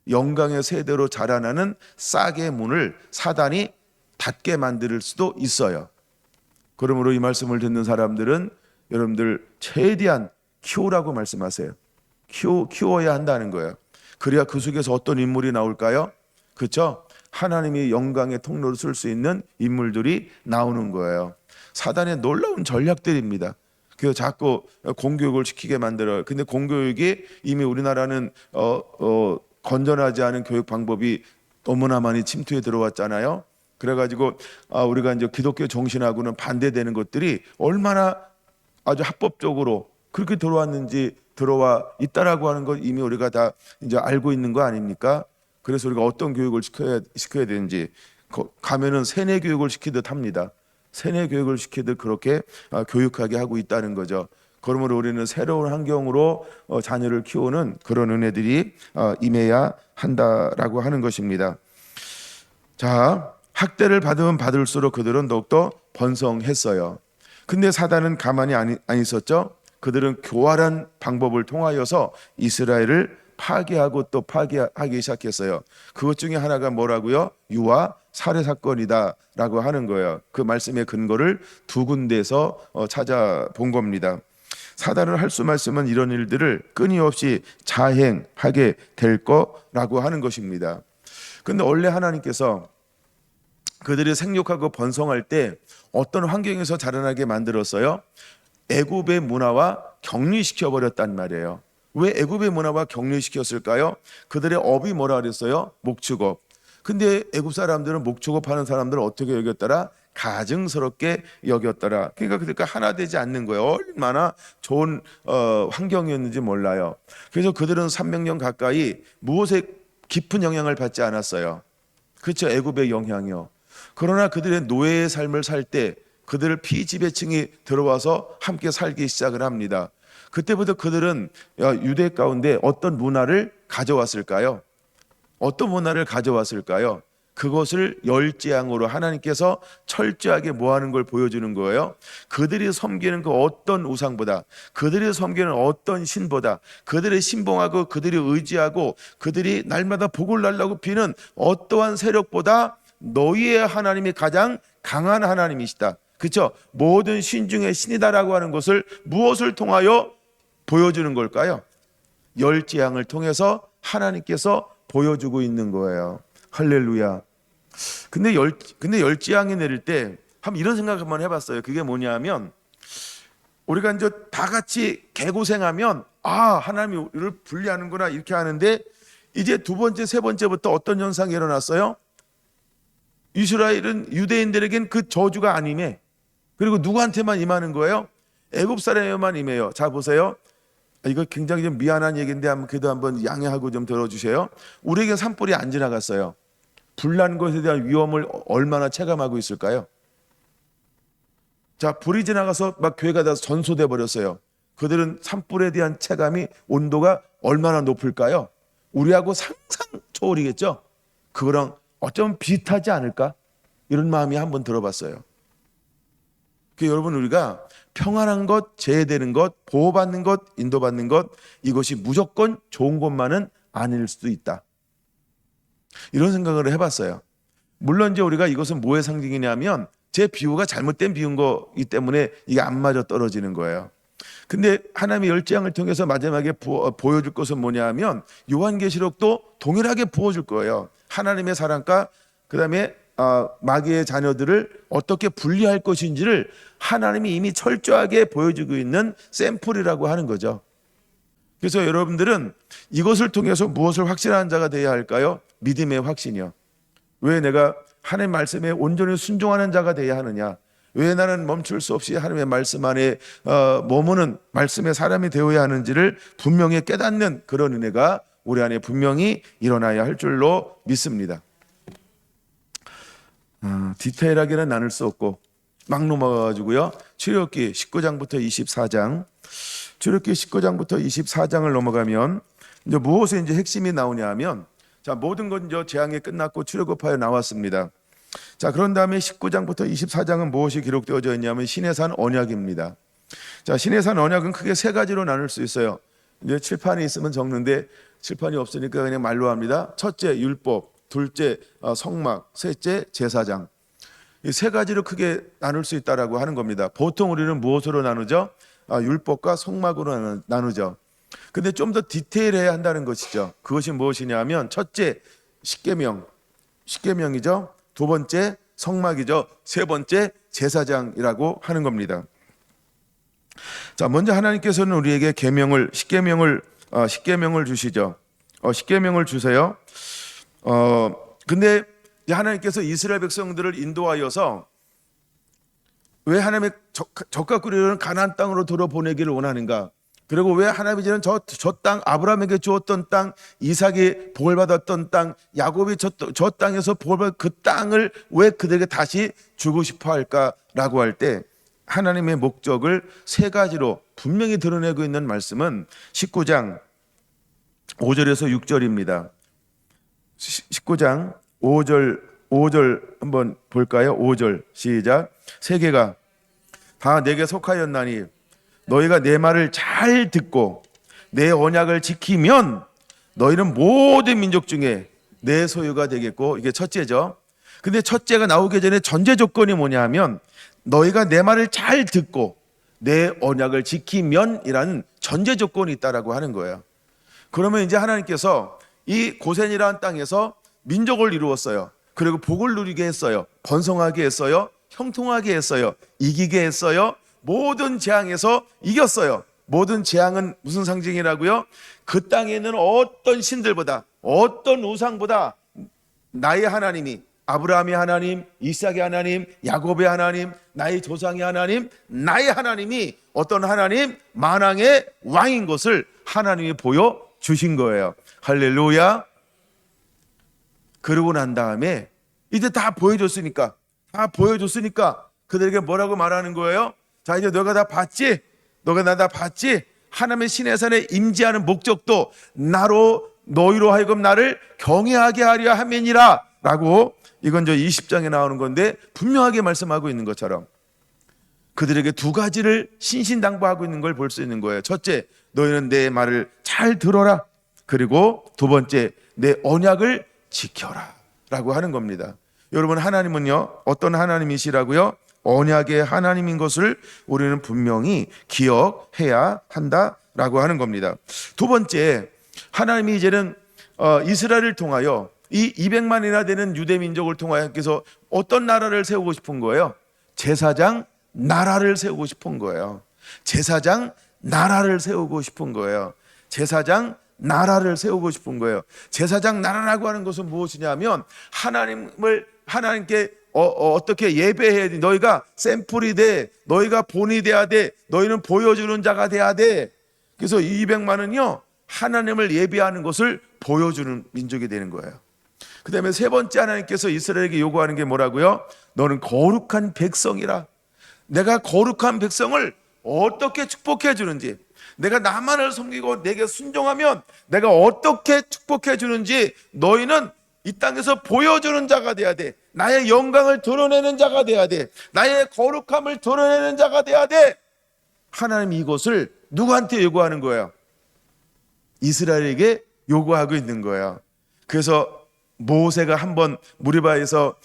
영광의 세대로 자라나는 싹의 문을 사단이 닫게 만들 수도 있어요. 그러므로 이 말씀을 듣는 사람들은 여러분들 최대한 키우라고 말씀하세요. 키워야 한다는 거예요. 그래야 그 속에서 어떤 인물이 나올까요? 그렇죠? 하나님이 영광의 통로로 쓸 수 있는 인물들이 나오는 거예요. 사단의 놀라운 전략들입니다. 그래서 자꾸 공교육을 시키게 만들어요. 근데 공교육이 이미 우리나라는 건전하지 않은 교육 방법이 너무나 많이 침투해 들어왔잖아요. 그래가지고 우리가 이제 기독교 정신하고는 반대되는 것들이 얼마나 아주 합법적으로 그렇게 들어와 있다라고 하는 걸 이미 우리가 다 이제 알고 있는 거 아닙니까? 그래서 우리가 어떤 교육을 시켜야 되는지 가면은 세뇌 교육을 시키듯 합니다. 세뇌 교육을 시키듯 그렇게 교육하게 하고 있다는 거죠. 그러므로 우리는 새로운 환경으로 자녀를 키우는 그런 은혜들이 임해야 한다라고 하는 것입니다. 자, 학대를 받으면 받을수록 그들은 더욱더 번성했어요. 근데 사단은 가만히 안 있었죠. 그들은 교활한 방법을 통하여서 이스라엘을 파괴하고 또 파괴하기 시작했어요. 그것 중에 하나가 뭐라고요? 유아 살해 사건이다라고 하는 거예요. 그 말씀의 근거를 두 군데에서 찾아본 겁니다. 사단을 할 수만 있으면 이런 일들을 끊임없이 자행하게 될 거라고 하는 것입니다. 근데 원래 하나님께서 그들이 생육하고 번성할 때 어떤 환경에서 자라나게 만들었어요? 애굽의 문화와 격리시켜 버렸단 말이에요. 왜 애굽의 문화와 격리시켰을까요? 그들의 업이 뭐라 그랬어요? 목축업. 근데 애굽 사람들은 목축업 하는 사람들을 어떻게 여겼더라? 가증스럽게 여겼더라. 그러니까 하나 되지 않는 거예요. 얼마나 좋은 환경이었는지 몰라요. 그래서 그들은 300년 가까이 무엇에 깊은 영향을 받지 않았어요. 그렇죠. 애굽의 영향이요. 그러나 그들의 노예의 삶을 살 때 그들을 피지배층이 들어와서 함께 살기 시작을 합니다. 그때부터 그들은 유대 가운데 어떤 문화를 가져왔을까요? 어떤 문화를 가져왔을까요? 그것을 열재앙으로 하나님께서 철저하게 모하는 걸 보여주는 거예요. 그들이 섬기는 그 어떤 우상보다, 그들이 섬기는 어떤 신보다, 그들의 신봉하고 그들이 의지하고 그들이 날마다 복을 날라고 비는 어떠한 세력보다 너희의 하나님이 가장 강한 하나님이시다. 그렇죠? 모든 신 중에 신이다라고 하는 것을 무엇을 통하여 보여주는 걸까요? 열재앙을 통해서 하나님께서 보여주고 있는 거예요. 할렐루야. 근데 열재앙이 내릴 때 한번 이런 생각 한번 해봤어요. 그게 뭐냐면 우리가 이제 다 같이 개고생하면 하나님이 우리를 분리하는구나 이렇게 하는데 이제 두 번째, 세 번째부터 어떤 현상이 일어났어요? 이스라엘은 유대인들에겐 그 저주가 안 임해. 그리고 누구한테만 임하는 거예요? 애굽 사람에만 임해요. 자 보세요. 이거 굉장히 좀 미안한 얘기인데 그래도 한번 양해하고 좀 들어주세요. 우리에게 산불이 안 지나갔어요. 불난 것에 대한 위험을 얼마나 체감하고 있을까요? 자, 불이 지나가서 막 교회가 다 전소돼 버렸어요. 그들은 산불에 대한 체감이 온도가 얼마나 높을까요? 우리하고 상상 초월이겠죠. 그거랑 어쩌면 비슷하지 않을까? 이런 마음이 한번 들어봤어요. 여러분, 우리가 평안한 것, 제외되는 것, 보호받는 것, 인도받는 것, 이것이 무조건 좋은 것만은 아닐 수도 있다. 이런 생각을 해봤어요. 물론 이제 우리가 이것은 뭐의 상징이냐면 제 비유가 잘못된 비유인 거기 때문에 이게 안 맞아 떨어지는 거예요. 근데 하나님의 열재앙을 통해서 마지막에 보여줄 것은 뭐냐 하면 요한계시록도 동일하게 부어줄 거예요. 하나님의 사랑과 그다음에 마귀의 자녀들을 어떻게 분리할 것인지를 하나님이 이미 철저하게 보여주고 있는 샘플이라고 하는 거죠. 그래서 여러분들은 이것을 통해서 무엇을 확신하는 자가 되어야 할까요? 믿음의 확신이요. 왜 내가 하나님의 말씀에 온전히 순종하는 자가 되어야 하느냐? 왜 나는 멈출 수 없이 하나님의 말씀 안에 머무는 말씀의 사람이 되어야 하는지를 분명히 깨닫는 그런 은혜가 우리 안에 분명히 일어나야 할 줄로 믿습니다. 디테일하게는 나눌 수 없고 막 넘어가가지고요. 출애굽기 19장부터 24장, 출애굽기 19장부터 24장을 넘어가면 이제 무엇에 이제 핵심이 나오냐면, 자, 모든 건 이제 재앙이 끝났고 출애굽하여 나왔습니다. 자, 그런 다음에 19장부터 24장은 무엇이 기록되어져 있냐면 시내산 언약입니다. 자, 시내산 언약은 크게 세 가지로 나눌 수 있어요. 이제 칠판이 있으면 적는데 칠판이 없으니까 그냥 말로 합니다. 첫째 율법, 둘째 성막, 셋째 제사장. 이 세 가지로 크게 나눌 수 있다라고 하는 겁니다. 보통 우리는 무엇으로 나누죠? 율법과 성막으로 나누죠. 근데 좀 더 디테일해야 한다는 것이죠. 그것이 무엇이냐면 첫째 십계명이죠. 두 번째 성막이죠. 세 번째 제사장이라고 하는 겁니다. 자, 먼저 하나님께서는 우리에게 십계명을 주시죠. 십계명을 주세요. 근데 하나님께서 이스라엘 백성들을 인도하여서 왜 하나님의 적과 꿀이는 가나안 땅으로 돌아보내기를 원하는가? 그리고 왜 하나님이 이제는 저 땅, 아브라함에게 주었던 땅, 이삭이 복을 받았던 땅, 야곱이 저 땅에서 복을 받은 그 땅을 왜 그들에게 다시 주고 싶어 할까라고 할 때 하나님의 목적을 세 가지로 분명히 드러내고 있는 말씀은 19장 5절에서 6절입니다. 19장 5절 한번 볼까요? 5절 시작. 세계가 다 내게 속하였나니 너희가 내 말을 잘 듣고 내 언약을 지키면 너희는 모든 민족 중에 내 소유가 되겠고, 이게 첫째죠. 근데 첫째가 나오기 전에 전제 조건이 뭐냐 하면 너희가 내 말을 잘 듣고 내 언약을 지키면이라는 전제 조건이 있다라고 하는 거예요. 그러면 이제 하나님께서 이 고센이라는 땅에서 민족을 이루었어요. 그리고 복을 누리게 했어요. 번성하게 했어요. 형통하게 했어요. 이기게 했어요. 모든 재앙에서 이겼어요. 모든 재앙은 무슨 상징이라고요? 그 땅에 있는 어떤 신들보다, 어떤 우상보다 나의 하나님이, 아브라함의 하나님, 이삭의 하나님, 야곱의 하나님, 나의 조상의 하나님, 나의 하나님이 어떤 하나님? 만왕의 왕인 것을 하나님이 보여주신 거예요. 할렐루야. 그러고 난 다음에 이제 다 보여줬으니까 그들에게 뭐라고 말하는 거예요? 자, 이제 너가 다 봤지? 너가 나 다 봤지? 하나님의 신의 산에 임재하는 목적도 너희로 하여금 나를 경외하게 하려 함이니라 라고, 이건 저 20장에 나오는 건데 분명하게 말씀하고 있는 것처럼 그들에게 두 가지를 신신당부하고 있는 걸 볼 수 있는 거예요. 첫째, 너희는 내 말을 잘 들어라. 그리고 두 번째, 내 언약을 지켜라 라고 하는 겁니다. 여러분, 하나님은요 어떤 하나님이시라고요? 언약의 하나님인 것을 우리는 분명히 기억해야 한다라고 하는 겁니다. 두 번째, 하나님이 이제는 이스라엘을 통하여 이 200만이나 되는 유대 민족을 통하여 께서 어떤 나라를 세우고 싶은 거예요? 제사장 나라를 세우고 싶은 거예요. 제사장 나라를 세우고 싶은 거예요. 제사장 나라를 세우고 싶은 거예요. 제사장 나라라고 하는 것은 무엇이냐면 하나님께 어떻게 예배해야 돼? 너희가 샘플이 돼. 너희가 본이 돼야 돼. 너희는 보여주는 자가 돼야 돼. 그래서 200만은요 하나님을 예배하는 것을 보여주는 민족이 되는 거예요. 그 다음에 세 번째, 하나님께서 이스라엘에게 요구하는 게 뭐라고요? 너는 거룩한 백성이라. 내가 거룩한 백성을 어떻게 축복해 주는지, 내가 나만을 섬기고 내게 순종하면 내가 어떻게 축복해 주는지 너희는 이 땅에서 보여주는 자가 돼야 돼. 나의 영광을 드러내는 자가 돼야 돼. 나의 거룩함을 드러내는 자가 돼야 돼. 하나님이 이것을 누구한테 요구하는 거예요? 이스라엘에게 요구하고 있는 거예요. 그래서 모세가 한번 무리바에서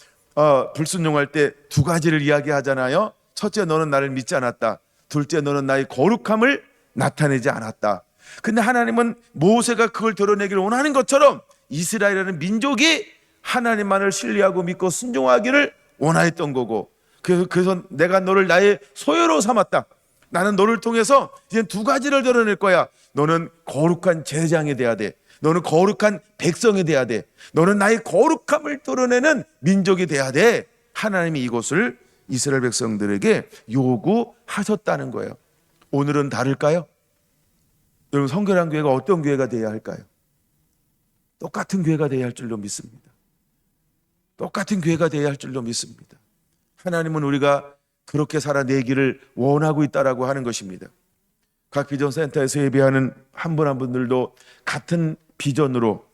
불순종할 때 두 가지를 이야기하잖아요. 첫째, 너는 나를 믿지 않았다. 둘째, 너는 나의 거룩함을 나타내지 않았다. 근데 하나님은 모세가 그걸 드러내기를 원하는 것처럼 이스라엘이라는 민족이 하나님만을 신뢰하고 믿고 순종하기를 원하였던 거고, 그래서 내가 너를 나의 소유로 삼았다. 나는 너를 통해서 이제 두 가지를 드러낼 거야. 너는 거룩한 제사장이 돼야 돼. 너는 거룩한 백성이 돼야 돼. 너는 나의 거룩함을 드러내는 민족이 돼야 돼. 하나님이 이것을 이스라엘 백성들에게 요구하셨다는 거예요. 오늘은 다를까요? 여러분, 성결한 교회가 어떤 교회가 되어야 할까요? 똑같은 교회가 되어야 할 줄로 믿습니다. 똑같은 교회가 되어야 할 줄로 믿습니다. 하나님은 우리가 그렇게 살아내기를 원하고 있다라고 하는 것입니다. 각 비전센터에서 예배하는 한 분 한 분들도 같은 비전으로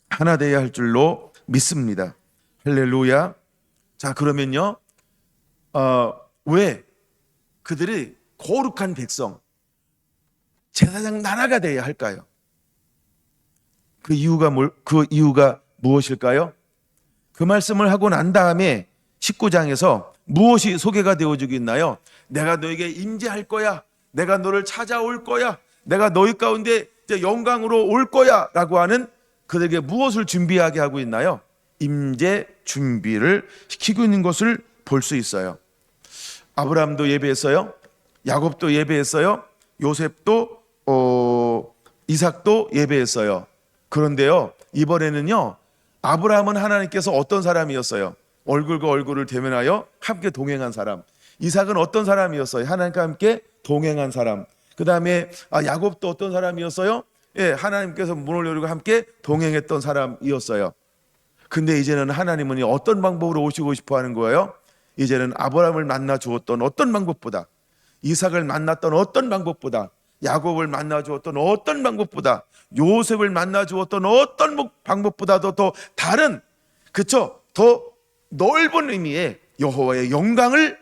하나 되어야 할 줄로 믿습니다. 할렐루야. 자, 그러면요, 왜 그들이 거룩한 백성, 제사장 나라가 되어야 할까요? 그 이유가 무엇일까요? 그 말씀을 하고 난 다음에 19장에서 무엇이 소개가 되어지고 있나요? 내가 너에게 임재할 거야. 내가 너를 찾아올 거야. 내가 너희 가운데 이제 영광으로 올 거야 라고 하는 그들에게 무엇을 준비하게 하고 있나요? 임재 준비를 시키고 있는 것을 볼 수 있어요. 아브라함도 예배했어요. 야곱도 예배했어요. 요셉도 이삭도 예배했어요. 그런데요, 이번에는요, 아브라함은 하나님께서 어떤 사람이었어요? 얼굴과 얼굴을 대면하여 함께 동행한 사람. 이삭은 어떤 사람이었어요? 하나님과 함께 동행한 사람. 그 다음에 야곱도 어떤 사람이었어요? 예, 하나님께서 문을 열고 함께 동행했던 사람이었어요. 근데 이제는 하나님은 어떤 방법으로 오시고 싶어 하는 거예요? 이제는 아브라함을 만나 주었던 어떤 방법보다, 이삭을 만났던 어떤 방법보다, 야곱을 만나 주었던 어떤 방법보다, 요셉을 만나 주었던 어떤 방법보다도 더 다른, 그쵸? 더 넓은 의미의 여호와의 영광을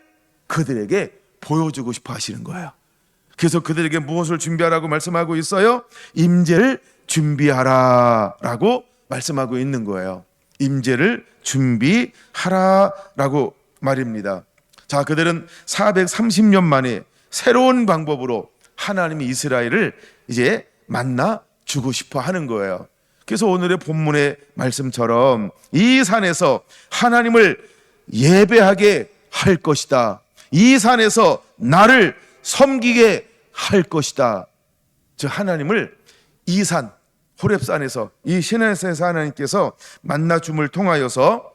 그들에게 보여주고 싶어 하시는 거예요. 그래서 그들에게 무엇을 준비하라고 말씀하고 있어요? 임재를 준비하라 라고 말씀하고 있는 거예요. 임재를 준비하라라고 말입니다. 자, 그들은 430년 만에 새로운 방법으로 하나님이 이스라엘을 이제 만나 주고 싶어 하는 거예요. 그래서 오늘의 본문의 말씀처럼 이 산에서 하나님을 예배하게 할 것이다. 이 산에서 나를 섬기게 할 것이다. 즉 하나님을 이 산 호렙산에서, 이 시내산에서 하나님께서 만나 줌을 통하여서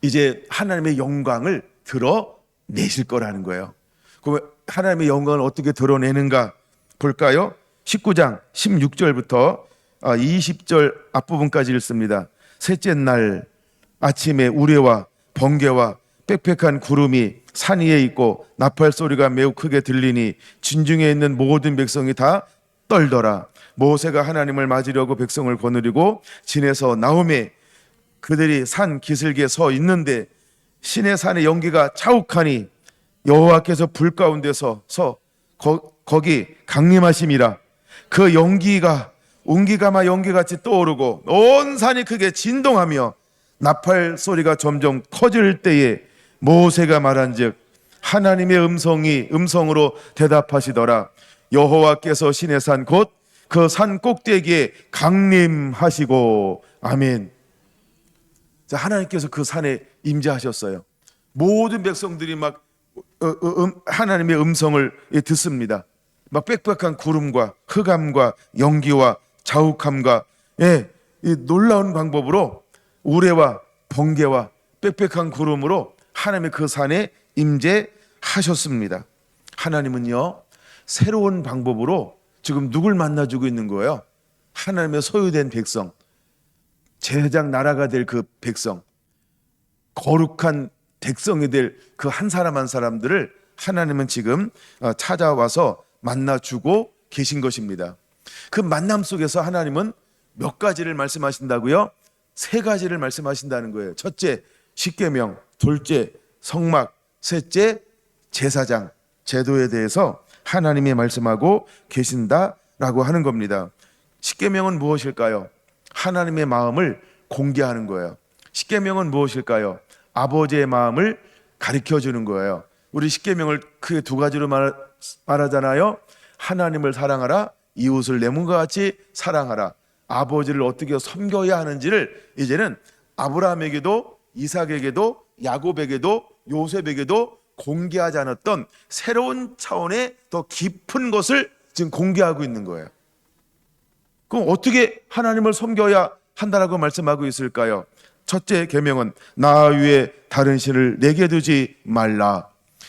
이제 하나님의 영광을 드러내실 거라는 거예요. 그럼 하나님의 영광을 어떻게 드러내는가 볼까요? 19장 16절부터 20절 앞부분까지 읽습니다. 셋째 날 아침에 우레와 번개와 빽빽한 구름이 산 위에 있고 나팔 소리가 매우 크게 들리니 진중에 있는 모든 백성이 다 떨더라. 모세가 하나님을 맞으려고 백성을 거느리고 진에서 나오매 그들이 산 기슭에 서 있는데 시내 산의 연기가 자욱하니 여호와께서 불 가운데서 거기 강림하심이라. 그 연기가 운기가마 연기같이 떠오르고 온 산이 크게 진동하며 나팔 소리가 점점 커질 때에 모세가 말한즉 하나님의 음성으로 대답하시더라. 여호와께서 시내산 곧 그 산 꼭대기에 강림하시고. 아멘. 자, 하나님께서 그 산에 임재하셨어요. 모든 백성들이 막 하나님의 음성을 듣습니다. 막 빽빽한 구름과 흑암과 연기와 자욱함과 이 놀라운 방법으로 우레와 번개와 빽빽한 구름으로 하나님의 그 산에 임재하셨습니다. 하나님은요, 새로운 방법으로 지금 누굴 만나주고 있는 거예요? 하나님의 소유된 백성, 제사장 나라가 될 그 백성, 거룩한 백성이 될 그 한 사람 한 사람들을 하나님은 지금 찾아와서 만나주고 계신 것입니다. 그 만남 속에서 하나님은 몇 가지를 말씀하신다고요? 세 가지를 말씀하신다는 거예요. 첫째, 십계명. 둘째, 성막. 셋째, 제사장, 제도에 대해서 하나님이 말씀하고 계신다라고 하는 겁니다. 십계명은 무엇일까요? 하나님의 마음을 공개하는 거예요. 십계명은 무엇일까요? 아버지의 마음을 가르쳐 주는 거예요. 우리 십계명을 크게 두 가지로 말하잖아요. 하나님을 사랑하라, 이웃을 내 몸과 같이 사랑하라. 아버지를 어떻게 섬겨야 하는지를 이제는 아브라함에게도 이삭에게도 야곱에게도 요셉에게도 공개하지 않았던 새로운 차원의 더 깊은 것을 지금 공개하고 있는 거예요. 그럼 어떻게 하나님을 섬겨야 한다라고 말씀하고 있을까요? 첫째 계명은 나 위에 다른 신을 내게 두지 말라.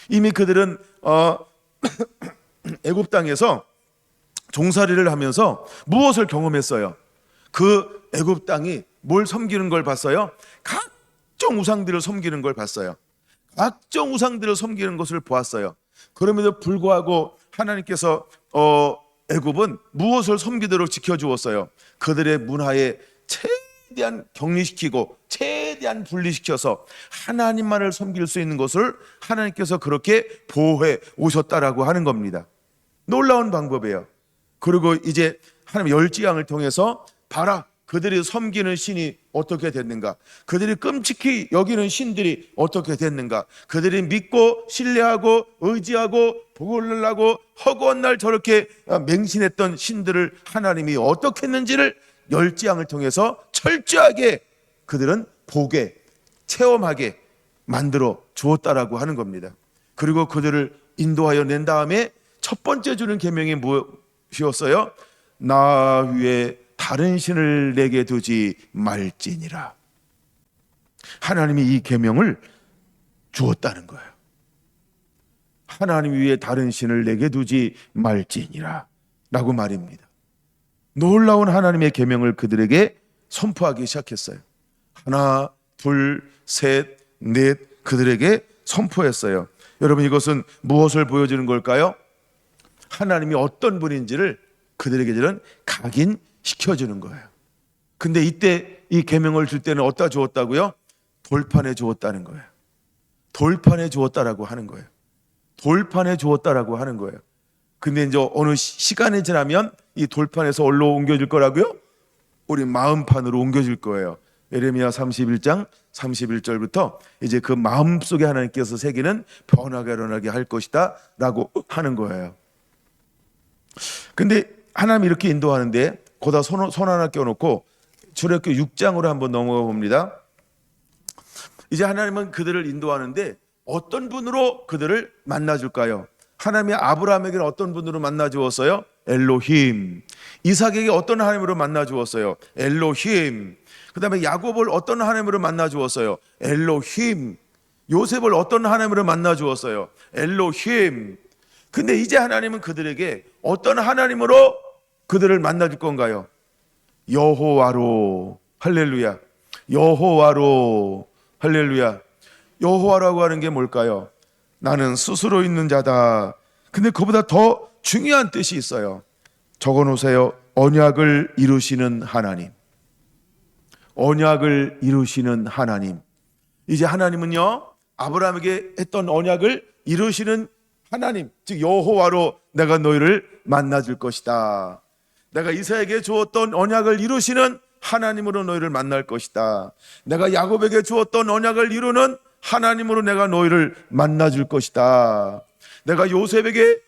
이미 그들은 애굽 땅에서 종살이를 하면서 무엇을 경험했어요? 그 애굽 땅이 뭘 섬기는 걸 봤어요? 각종 우상들을 섬기는 걸 봤어요. 각종 우상들을 섬기는 것을 보았어요. 그럼에도 불구하고 하나님께서 애굽은 무엇을 섬기도록 지켜주었어요? 그들의 문화에 최대한 격리시키고 최대한 분리시켜서 하나님만을 섬길 수 있는 것을 하나님께서 그렇게 보호해 오셨다라고 하는 겁니다. 놀라운 방법이에요. 그리고 이제 하나님 열지양을 통해서 봐라, 그들이 섬기는 신이 어떻게 됐는가? 그들이 끔찍히 여기는 신들이 어떻게 됐는가? 그들이 믿고 신뢰하고 의지하고 복을 하고 허구한 날 저렇게 맹신했던 신들을 하나님이 어떻게 했는지를 열지양을 통해서 철저하게 그들은 보게 체험하게 만들어 주었다라고 하는 겁니다. 그리고 그들을 인도하여 낸 다음에 첫 번째 주는 계명이 무엇이었어요? 나 위에 다른 신을 내게 두지 말지니라. 하나님이 이 계명을 주었다는 거예요. 하나님 위에 다른 신을 내게 두지 말지니라 라고 말입니다. 놀라운 하나님의 계명을 그들에게 선포하기 시작했어요. 하나, 둘, 셋, 넷 그들에게 선포했어요. 여러분, 이것은 무엇을 보여주는 걸까요? 하나님이 어떤 분인지를 그들에게는 각인시켜주는 거예요. 근데 이때 이 계명을 줄 때는 어디다 주었다고요? 돌판에 주었다는 거예요. 돌판에 주었다라고 하는 거예요. 돌판에 주었다라고 하는 거예요. 근데 이제 어느 시간이 지나면 이 돌판에서 어디로 옮겨질 거라고요? 우리 마음판으로 옮겨질 거예요. 예레미야 31장 31절부터 이제 그 마음속에 하나님께서 새기는 변화가 일어나게 할 것이다 라고 하는 거예요. 근데 하나님이 이렇게 인도하는데 거기다 손 하나 껴놓고 출애굽기 6장으로 한번 넘어가 봅니다. 이제 하나님은 그들을 인도하는데 어떤 분으로 그들을 만나줄까요? 하나님이 아브라함에게는 어떤 분으로 만나주었어요? 엘로힘. 이삭에게 어떤 하나님으로 만나주었어요? 엘로힘. 그 다음에 야곱을 어떤 하나님으로 만나주었어요? 엘로힘. 요셉을 어떤 하나님으로 만나주었어요? 엘로힘. 근데 이제 하나님은 그들에게 어떤 하나님으로 그들을 만나줄 건가요? 여호와로. 할렐루야. 여호와로. 할렐루야. 여호와라고 하는 게 뭘까요? 나는 스스로 있는 자다. 근데 그보다 더 중요한 뜻이 있어요. 적어놓으세요. 언약을 이루시는 하나님. 언약을 이루시는 하나님. 이제 하나님은요, 아브라함에게 했던 언약을 이루시는 하나님, 즉 여호와로 내가 너희를 만나줄 것이다. 내가 이삭에게 주었던 언약을 이루시는 하나님으로 너희를 만날 것이다. 내가 야곱에게 주었던 언약을 이루는 하나님으로 내가 너희를 만나줄 것이다. 내가 요셉에게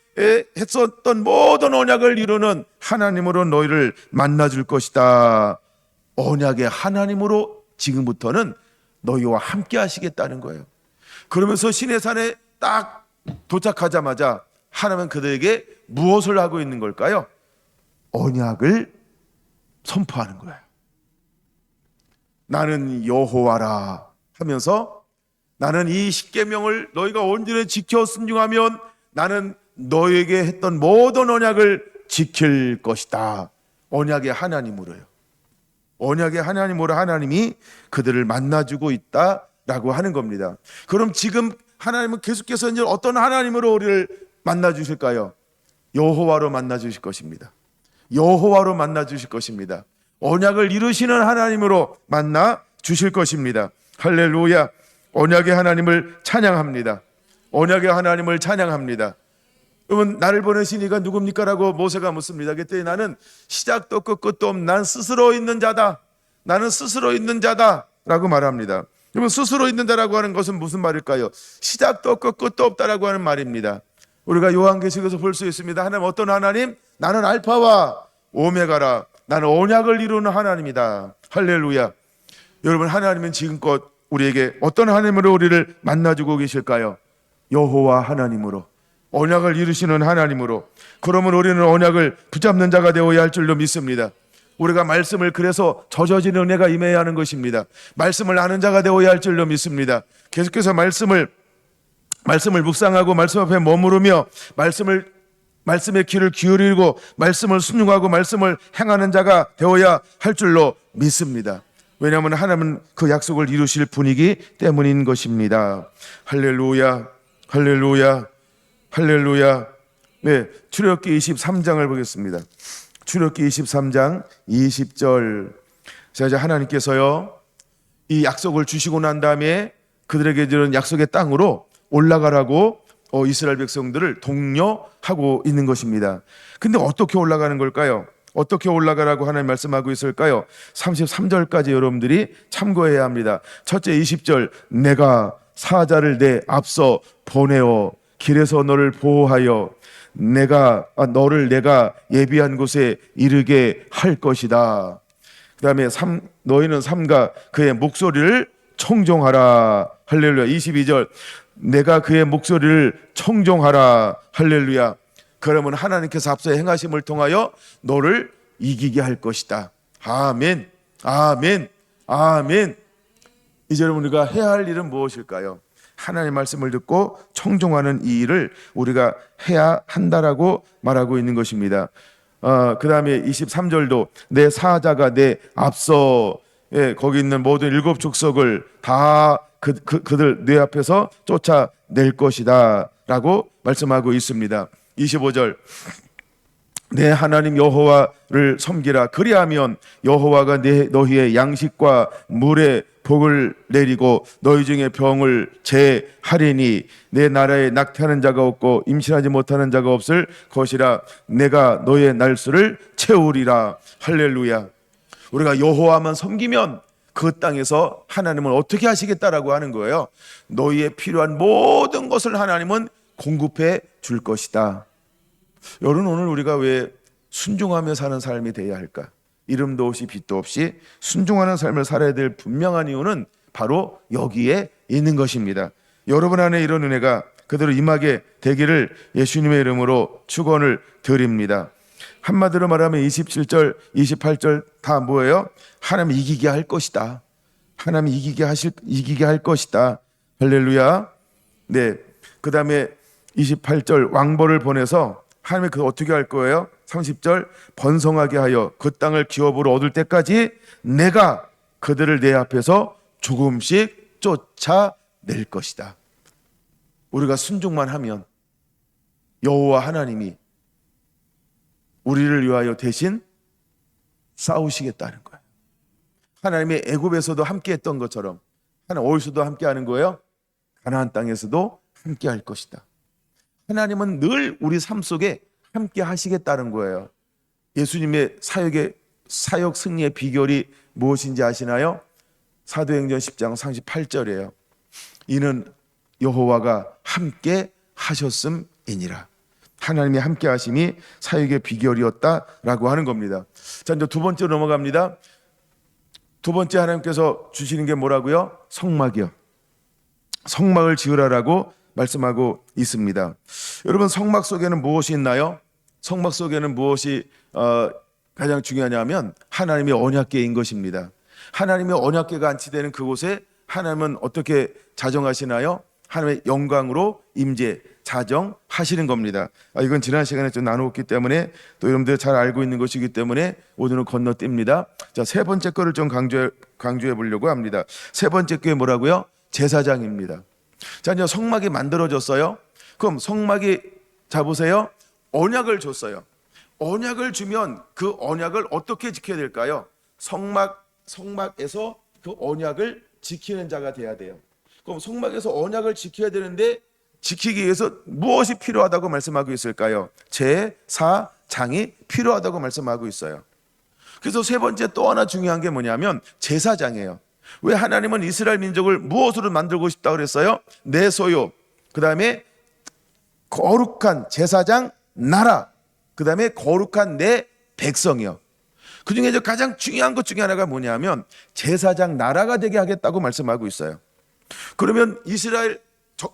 했었던 모든 언약을 이루는 하나님으로 너희를 만나줄 것이다. 언약의 하나님으로 지금부터는 너희와 함께 하시겠다는 거예요. 그러면서 시내산에 딱 도착하자마자 하나님은 그들에게 무엇을 하고 있는 걸까요? 언약을 선포하는 거예요. 나는 여호와라 하면서 나는 이 십계명을 너희가 온전히 지켜 순종하면 나는 너희에게 했던 모든 언약을 지킬 것이다. 언약의 하나님으로요. 언약의 하나님으로 하나님이 그들을 만나주고 있다라고 하는 겁니다. 그럼 지금 하나님은 계속해서 이제 어떤 하나님으로 우리를 만나주실까요? 여호와로 만나주실 것입니다. 여호와로 만나주실 것입니다. 언약을 이루시는 하나님으로 만나주실 것입니다. 할렐루야. 언약의 하나님을 찬양합니다. 언약의 하나님을 찬양합니다. 여러분, 나를 보내신 이가 누굽니까? 라고 모세가 묻습니다. 그때 나는 시작도 없고 끝도 없는 난 스스로 있는 자다. 나는 스스로 있는 자다 라고 말합니다. 여러분, 스스로 있는 자라고 하는 것은 무슨 말일까요? 시작도 없고 끝도 없다라고 하는 말입니다. 우리가 요한계시록에서 볼 수 있습니다. 하나님 어떤 하나님? 나는 알파와 오메가라. 나는 언약을 이루는 하나님이다. 할렐루야. 여러분, 하나님은 지금껏 우리에게 어떤 하나님으로 우리를 만나주고 계실까요? 여호와 하나님으로, 언약을 이루시는 하나님으로. 그러면 우리는 언약을 붙잡는 자가 되어야 할 줄로 믿습니다. 우리가 말씀을 그래서 젖어진 은혜가 임해야 하는 것입니다. 말씀을 아는 자가 되어야 할 줄로 믿습니다. 계속해서 말씀을 묵상하고 말씀 앞에 머무르며 말씀의 귀를 기울이고 말씀을 순종하고 말씀을 행하는 자가 되어야 할 줄로 믿습니다. 왜냐하면 하나님은 그 약속을 이루실 분이기 때문인 것입니다. 할렐루야, 할렐루야, 할렐루야. 네, 출애굽기 23장을 보겠습니다. 출애굽기 23장 20절. 자, 이제 하나님께서요, 이 약속을 주시고 난 다음에 그들에게 주는 약속의 땅으로 올라가라고 이스라엘 백성들을 독려하고 있는 것입니다. 근데 어떻게 올라가는 걸까요? 어떻게 올라가라고 하나님 말씀하고 있을까요? 33절까지 여러분들이 참고해야 합니다. 첫째 20절, 내가 사자를 내 앞서 보내어 길에서 너를 보호하여 너를 내가 예비한 곳에 이르게 할 것이다. 그 다음에 너희는 삼가 그의 목소리를 청종하라. 할렐루야. 22절, 내가 그의 목소리를 청종하라. 할렐루야. 그러면 하나님께서 앞서 행하심을 통하여 너를 이기게 할 것이다. 아멘, 아멘, 아멘. 이제 여러분, 우리가 해야 할 일은 무엇일까요? 하나님의 말씀을 듣고 청종하는 이 일을 우리가 해야 한다라고 말하고 있는 것입니다. 그 다음에 23절도 내 사자가 내 앞서, 거기 있는 모든 일곱 족속을 다 그들 뇌 앞에서 쫓아낼 것이다 라고 말씀하고 있습니다. 25절, 내 하나님 여호와를 섬기라. 그리하면 여호와가 너희의 양식과 물에 복을 내리고 너희 중에 병을 제하리니 내 나라에 낙태하는 자가 없고 임신하지 못하는 자가 없을 것이라. 내가 너의 날수를 채우리라. 할렐루야. 우리가 여호와만 섬기면 그 땅에서 하나님은 어떻게 하시겠다라고 하는 거예요. 너희의 필요한 모든 것을 하나님은 공급해 줄 것이다. 여러분, 오늘 우리가 왜 순종하며 사는 삶이 되어야 할까? 이름도 없이 빛도 없이 순종하는 삶을 살아야 될 분명한 이유는 바로 여기에 있는 것입니다. 여러분 안에 이런 은혜가 그대로 임하게 되기를 예수님의 이름으로 축원을 드립니다. 한마디로 말하면 27절, 28절 다 뭐예요? 하나님 이기게 할 것이다. 하나님 이기게 할 것이다. 할렐루야. 네. 그 다음에 28절, 왕벌을 보내서 하나님이 그 어떻게 할 거예요? 30절, 번성하게 하여 그 땅을 기업으로 얻을 때까지 내가 그들을 내 앞에서 조금씩 쫓아낼 것이다. 우리가 순종만 하면 여호와 하나님이 우리를 위하여 대신 싸우시겠다는 거예요. 하나님의 애굽에서도 함께 했던 것처럼 하나님 어디서도 함께 하는 거예요? 가나안 땅에서도 함께 할 것이다. 하나님은 늘 우리 삶 속에 함께 하시겠다는 거예요. 예수님의 사역 승리의 비결이 무엇인지 아시나요? 사도행전 10장 38절이에요. 이는 여호와가 함께 하셨음이니라. 하나님이 함께 하심이 사역의 비결이었다라고 하는 겁니다. 자, 이제 두 번째로 넘어갑니다. 두 번째 하나님께서 주시는 게 뭐라고요? 성막이요. 성막을 지으라라고 말씀하고 있습니다. 여러분, 성막 속에는 무엇이 있나요? 성막 속에는 무엇이 가장 중요하냐면 하나님의 언약궤인 것입니다. 하나님의 언약궤가 안치되는 그곳에 하나님은 어떻게 자정하시나요? 하나님의 영광으로 임재 자정하시는 겁니다. 이건 지난 시간에 좀 나누었기 때문에 또 여러분들 잘 알고 있는 것이기 때문에 오늘은 건너뜁니다. 자, 세 번째 거를 좀 강조해 보려고 합니다. 세 번째 게 뭐라고요? 제사장입니다. 자, 이제 성막이 만들어졌어요. 그럼 성막이, 자 보세요, 언약을 줬어요. 언약을 주면 그 언약을 어떻게 지켜야 될까요? 성막에서 그 언약을 지키는 자가 돼야 돼요. 그럼 성막에서 언약을 지켜야 되는데 지키기 위해서 무엇이 필요하다고 말씀하고 있을까요? 제사장이 필요하다고 말씀하고 있어요. 그래서 세 번째 또 하나 중요한 게 뭐냐면 제사장이에요. 왜 하나님은 이스라엘 민족을 무엇으로 만들고 싶다고 그랬어요? 내 소유, 그 다음에 거룩한 제사장 나라, 그 다음에 거룩한 내 백성이요. 그 중에 가장 중요한 것 중에 하나가 뭐냐면 제사장 나라가 되게 하겠다고 말씀하고 있어요. 그러면 이스라엘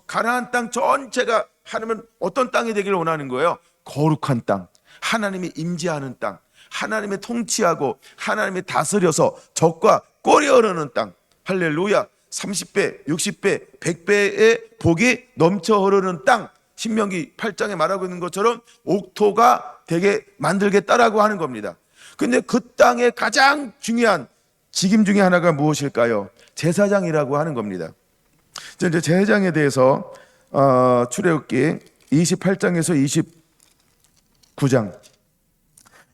가나안 땅 전체가 하나님은 어떤 땅이 되기를 원하는 거예요? 거룩한 땅, 하나님이 임재하는 땅, 하나님이 통치하고 하나님이 다스려서 적과 꼬리 어르는 땅. 할렐루야. 30배, 60배, 100배의 복이 넘쳐 흐르는 땅. 신명기 8장에 말하고 있는 것처럼 옥토가 되게 만들겠다라고 하는 겁니다. 근데 그 땅의 가장 중요한 직임 중에 하나가 무엇일까요? 제사장이라고 하는 겁니다. 이제 제사장에 대해서 출애굽기 28장에서 29장,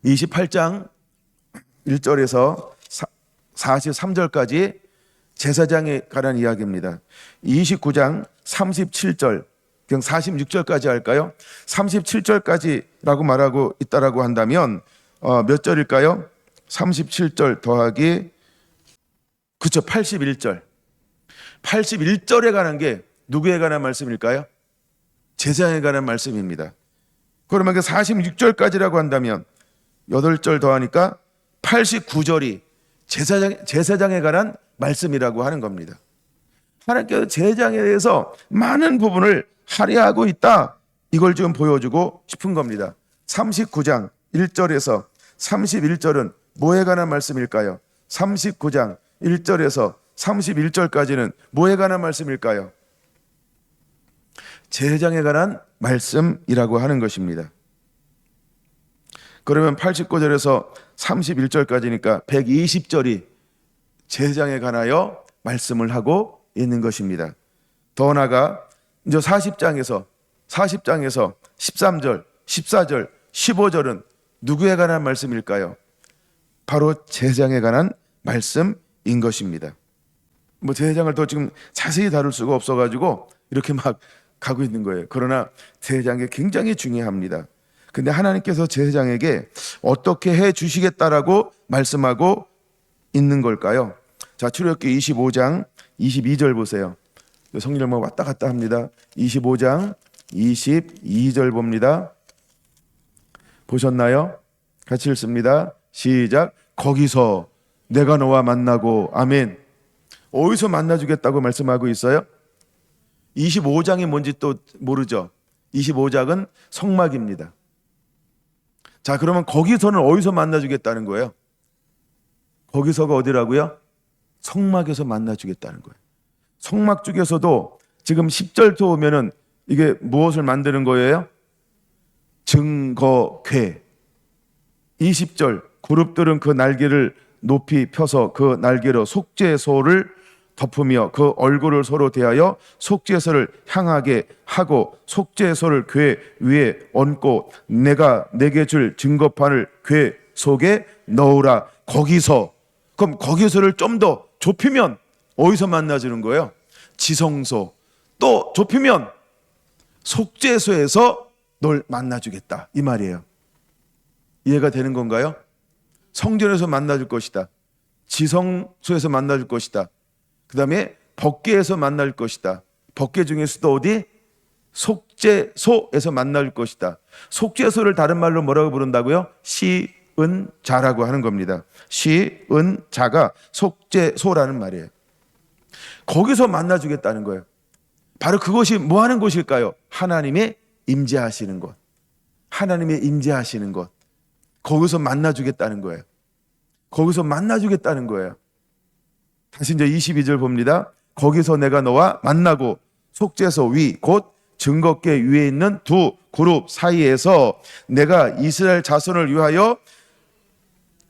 28장 1절에서 43절까지 제사장에 관한 이야기입니다. 29장 37절, 그냥 46절까지 할까요? 37절까지라고 말하고 있다라고 한다면 몇 절일까요? 37절 더하기 그쵸 81절. 81절에 관한 게 누구에 관한 말씀일까요? 제사장에 관한 말씀입니다. 그러면 그 46절까지라고 한다면 8절 더하니까 89절이 제사장에 관한 말씀이라고 하는 겁니다. 하나님께서 제사장에 대해서 많은 부분을 할애하고 있다. 이걸 지금 보여주고 싶은 겁니다. 39장 1절에서 31절은 뭐에 관한 말씀일까요? 39장 1절에서 31절까지는 뭐에 관한 말씀일까요? 제사장에 관한 말씀이라고 하는 것입니다. 그러면 89절에서 31절까지니까 120절이 제사장에 관하여 말씀을 하고 있는 것입니다. 더 나아가 이제 40장에서 13절, 14절, 15절은 누구에 관한 말씀일까요? 바로 제사장에 관한 말씀인 것입니다. 뭐 제사장을 더 지금 자세히 다룰 수가 없어가지고 이렇게 막 가고 있는 거예요. 그러나 제사장이 굉장히 중요합니다. 근데 하나님께서 제사장에게 어떻게 해 주시겠다라고 말씀하고 있는 걸까요? 자, 출애굽기 25장 22절 보세요. 성경을 왔다 갔다 합니다. 25장 22절 봅니다. 보셨나요? 같이 읽습니다. 시작. 거기서 내가 너와 만나고, 아멘. 어디서 만나주겠다고 말씀하고 있어요? 25장이 뭔지 또 모르죠. 25장은 성막입니다. 자, 그러면 거기서는 어디서 만나주겠다는 거예요? 거기서가 어디라고요? 성막에서 만나주겠다는 거예요. 성막 중에서도 지금 10절부터 오면은 이게 무엇을 만드는 거예요? 증거궤. 20절 그룹들은 그 날개를 높이 펴서 그 날개로 속죄소를 덮으며 그 얼굴을 서로 대하여 속죄소를 향하게 하고 속죄소를 궤 위에 얹고 내가 내게 줄 증거판을 궤 속에 넣으라. 거기서, 그럼 거기서를 좀 더 좁히면 어디서 만나주는 거예요? 지성소. 또 좁히면 속죄소에서 널 만나주겠다 이 말이에요. 이해가 되는 건가요? 성전에서 만나줄 것이다. 지성소에서 만나줄 것이다. 그 다음에 법궤에서 만날 것이다. 법궤 중에서도 어디? 속죄소에서 만날 것이다. 속죄소를 다른 말로 뭐라고 부른다고요? 시은자라고 하는 겁니다. 시은자가 속죄소라는 말이에요. 거기서 만나주겠다는 거예요. 바로 그것이 뭐 하는 곳일까요? 하나님의 임재하시는 곳. 하나님의 임재하시는 곳. 거기서 만나주겠다는 거예요. 거기서 만나주겠다는 거예요. 다시 이제 22절 봅니다. 거기서 내가 너와 만나고 속죄소 위 곧 증거궤 위에 있는 두 그룹 사이에서 내가 이스라엘 자손을 위하여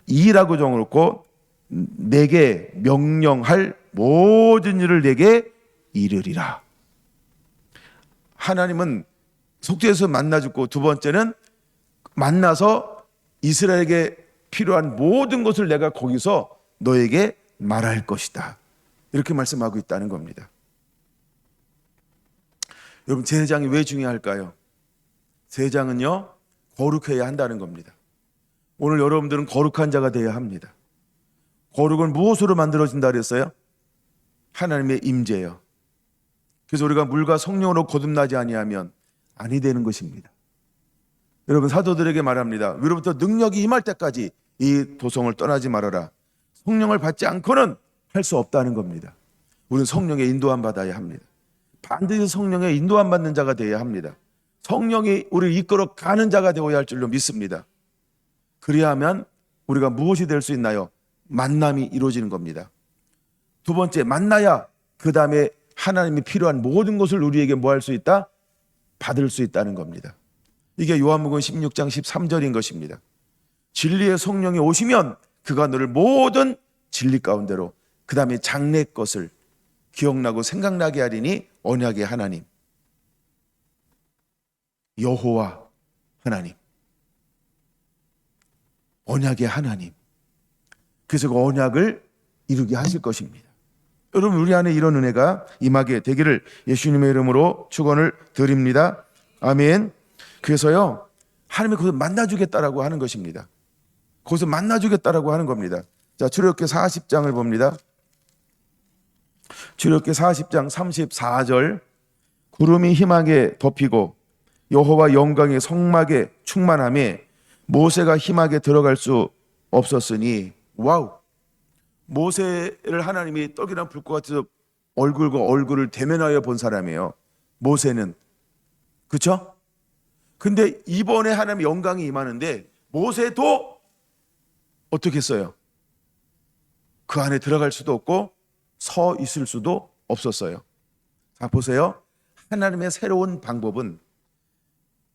이라고 정해놓고 내게 명령할 모든 일을 내게 이르리라. 하나님은 속죄소에서 만나주고 두 번째는 만나서 이스라엘에게 필요한 모든 것을 내가 거기서 너에게 말할 것이다. 이렇게 말씀하고 있다는 겁니다. 여러분, 제사장이 왜 중요할까요? 제사장은요, 거룩해야 한다는 겁니다. 오늘 여러분들은 거룩한 자가 되어야 합니다. 거룩은 무엇으로 만들어진다 그랬어요? 하나님의 임재예요. 그래서 우리가 물과 성령으로 거듭나지 아니하면 아니 되는 것입니다. 여러분, 사도들에게 말합니다. 위로부터 능력이 임할 때까지 이 도성을 떠나지 말아라. 성령을 받지 않고는 할 수 없다는 겁니다. 우리는 성령의 인도함 받아야 합니다. 반드시 성령의 인도함 받는 자가 되어야 합니다. 성령이 우리를 이끌어 가는 자가 되어야 할 줄로 믿습니다. 그리하면 우리가 무엇이 될 수 있나요? 만남이 이루어지는 겁니다. 두 번째, 만나야 그 다음에 하나님이 필요한 모든 것을 우리에게 뭐 할 수 있다? 받을 수 있다는 겁니다. 이게 요한복음 16장 13절인 것입니다. 진리의 성령이 오시면 그가 너를 모든 진리 가운데로 그 다음에 장래 것을 기억나고 생각나게 하리니 언약의 하나님, 여호와 하나님, 언약의 하나님. 그래서 그 언약을 이루게 하실 것입니다. 여러분, 우리 안에 이런 은혜가 임하게 되기를 예수님의 이름으로 축원을 드립니다. 아멘. 그래서요, 하나님이 그것을 만나주겠다라고 하는 것입니다. 거기서 만나주겠다라고 하는 겁니다. 자, 출애굽기 40장을 봅니다. 출애굽기 40장 34절, 구름이 희망에 덮이고 여호와 영광이 성막에 충만함에 모세가 희망에 들어갈 수 없었으니. 와우. 모세를 하나님이 떡이랑 불과 같이 얼굴과 얼굴을 대면하여 본 사람이에요, 모세는. 그렇죠? 근데 이번에 하나님의 영광이 임하는데 모세도 어떻게 했어요? 그 안에 들어갈 수도 없고 서 있을 수도 없었어요. 자, 보세요. 하나님의 새로운 방법은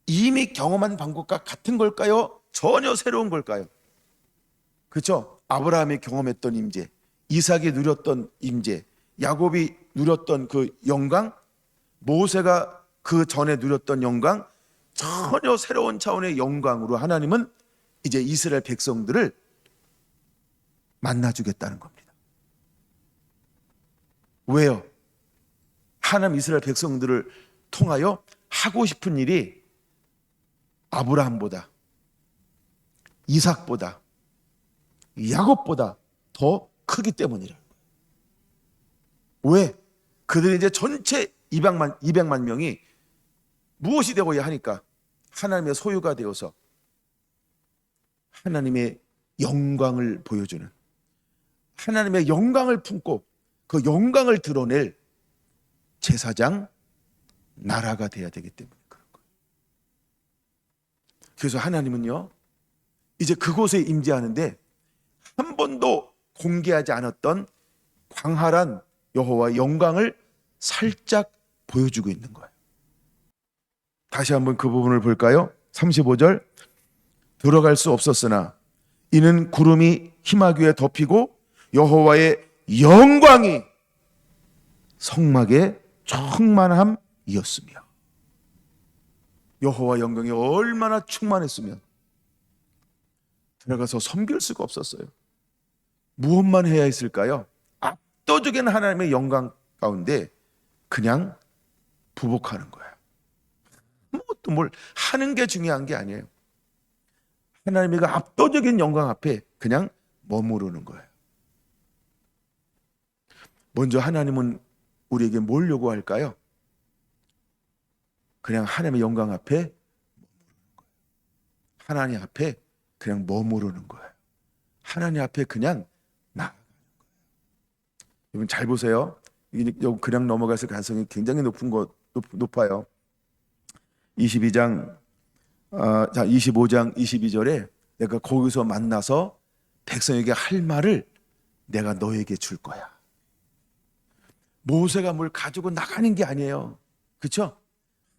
이미 경험한 방법과 같은 걸까요? 전혀 새로운 걸까요? 그렇죠? 아브라함이 경험했던 임재, 이삭이 누렸던 임재, 야곱이 누렸던 그 영광, 모세가 그 전에 누렸던 영광, 전혀 새로운 차원의 영광으로 하나님은 이제 이스라엘 백성들을 만나주겠다는 겁니다. 왜요? 하나님 이스라엘 백성들을 통하여 하고 싶은 일이 아브라함보다, 이삭보다, 야곱보다 더 크기 때문이라는 거예요. 왜? 그들이 이제 전체 200만 명이 무엇이 되고야 하니까 하나님의 소유가 되어서 하나님의 영광을 보여주는, 하나님의 영광을 품고 그 영광을 드러낼 제사장 나라가 돼야 되기 때문에 그런 거예요. 그래서 하나님은요, 이제 그곳에 임재하는데 한 번도 공개하지 않았던 광활한 여호와의 영광을 살짝 보여주고 있는 거예요. 다시 한번 그 부분을 볼까요? 35절, 들어갈 수 없었으나 이는 구름이 희막 위에 덮이고 여호와의 영광이 성막에 충만함이었으며. 여호와 영광이 얼마나 충만했으면 들어가서 섬길 수가 없었어요. 무엇만 해야 했을까요? 압도적인 하나님의 영광 가운데 그냥 부복하는 거예요. 아무것도 뭘 하는 게 중요한 게 아니에요. 하나님의 그 압도적인 영광 앞에 그냥 머무르는 거예요. 먼저 하나님은 우리에게 뭘 요구할까요? 그냥 하나님의 영광 앞에 머무르는 거예요. 하나님 앞에 그냥 머무르는 거예요. 하나님 앞에 그냥 나아가는 거예요. 여러분 잘 보세요. 그냥 넘어갈 가능성이 굉장히 높아요. 25장 22절에 내가 거기서 만나서 백성에게 할 말을 내가 너에게 줄 거야. 모세가 뭘 가지고 나가는 게 아니에요. 그렇죠?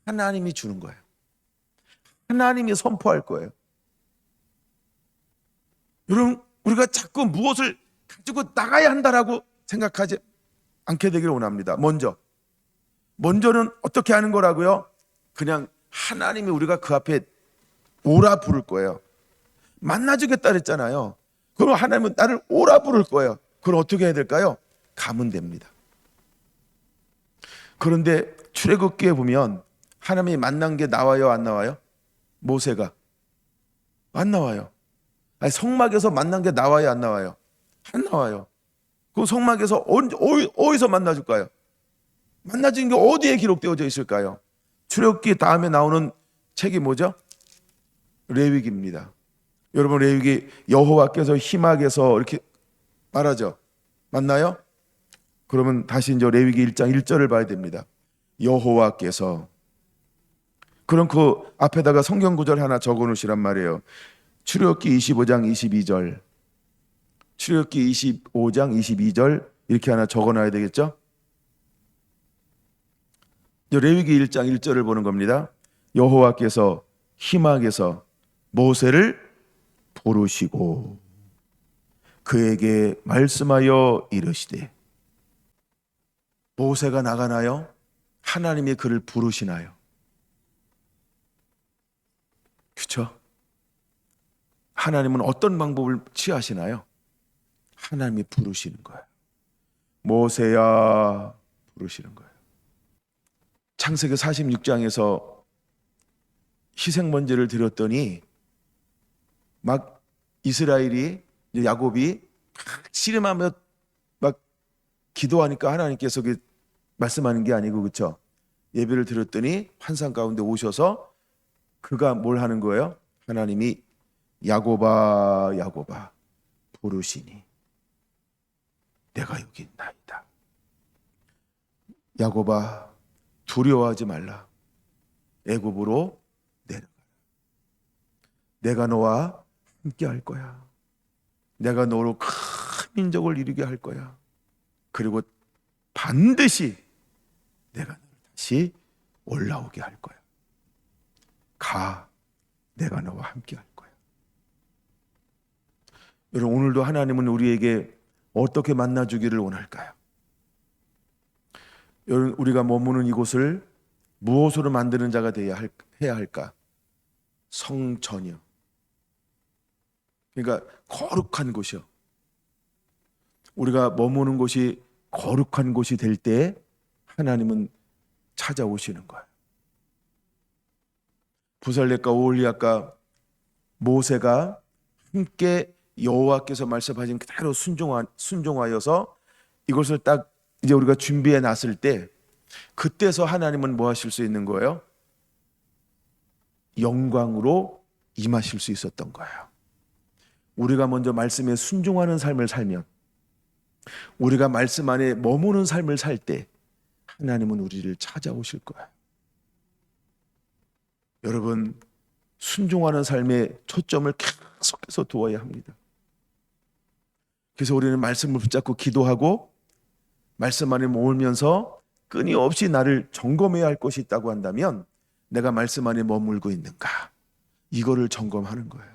하나님이 주는 거예요. 하나님이 선포할 거예요. 여러분, 우리가 자꾸 무엇을 가지고 나가야 한다라고 생각하지 않게 되기를 원합니다. 먼저는 어떻게 하는 거라고요? 그냥 하나님이 우리가 그 앞에 오라 부를 거예요. 만나주겠다 그랬잖아요. 그럼 하나님은 나를 오라 부를 거예요. 그럼 어떻게 해야 될까요? 가면 됩니다. 그런데 출애굽기에 보면 하나님이 만난 게 나와요, 안 나와요? 모세가 안 나와요. 아니, 성막에서 만난 게 나와요, 안 나와요? 안 나와요. 그 성막에서 어디서 만나줄까요? 만나준 게 어디에 기록되어져 있을까요? 출애굽기 다음에 나오는 책이 뭐죠? 레위기입니다. 여러분, 레위기 여호와께서 희막에서 이렇게 말하죠. 맞나요? 그러면 다시 이제 레위기 1장 1절을 봐야 됩니다. 여호와께서. 그럼 그 앞에다가 성경 구절 하나 적어 놓으시란 말이에요. 출애굽기 25장 22절, 출애굽기 25장 22절 이렇게 하나 적어 놔야 되겠죠? 레위기 1장 1절을 보는 겁니다. 여호와께서 희막에서 모세를 부르시고 그에게 말씀하여 이르시되. 모세가 나가나요? 하나님이 그를 부르시나요? 그렇죠? 하나님은 어떤 방법을 취하시나요? 하나님이 부르시는 거예요. 모세야 부르시는 거예요. 창세기 46장에서 희생번제를 드렸더니 막 이스라엘이, 야곱이 씨름하며 막 기도하니까 하나님께서 말씀하는 게 아니고, 그렇죠? 예배를 드렸더니 환상 가운데 오셔서 그가 뭘 하는 거예요? 하나님이 야곱아 야곱아 부르시니 내가 여기 있나이다. 야곱아 두려워하지 말라. 애굽으로 내려가라. 내가 너와 함께 할 거야. 내가 너로 큰 민족을 이루게 할 거야. 그리고 반드시 내가 너를 다시 올라오게 할 거야. 가, 내가 너와 함께 할 거야. 여러분, 오늘도 하나님은 우리에게 어떻게 만나주기를 원할까요? 여러분, 우리가 머무는 이곳을 무엇으로 만드는 자가 해야 할까? 성전이요. 그러니까 거룩한 곳이요. 우리가 머무는 곳이 거룩한 곳이 될 때 하나님은 찾아오시는 거예요. 부살렙과 오홀리압과 모세가 함께 여호와께서 말씀하신 그대로 순종하여서 이것을 딱 이제 우리가 준비해 놨을 때, 그때서 하나님은 뭐 하실 수 있는 거예요? 영광으로 임하실 수 있었던 거예요. 우리가 먼저 말씀에 순종하는 삶을 살면, 우리가 말씀 안에 머무는 삶을 살 때 하나님은 우리를 찾아오실 거예요. 여러분, 순종하는 삶에 초점을 계속해서 두어야 합니다. 그래서 우리는 말씀을 붙잡고 기도하고 말씀 안에 머물면서 끊임없이 나를 점검해야 할 것이 있다고 한다면, 내가 말씀 안에 머물고 있는가, 이거를 점검하는 거예요.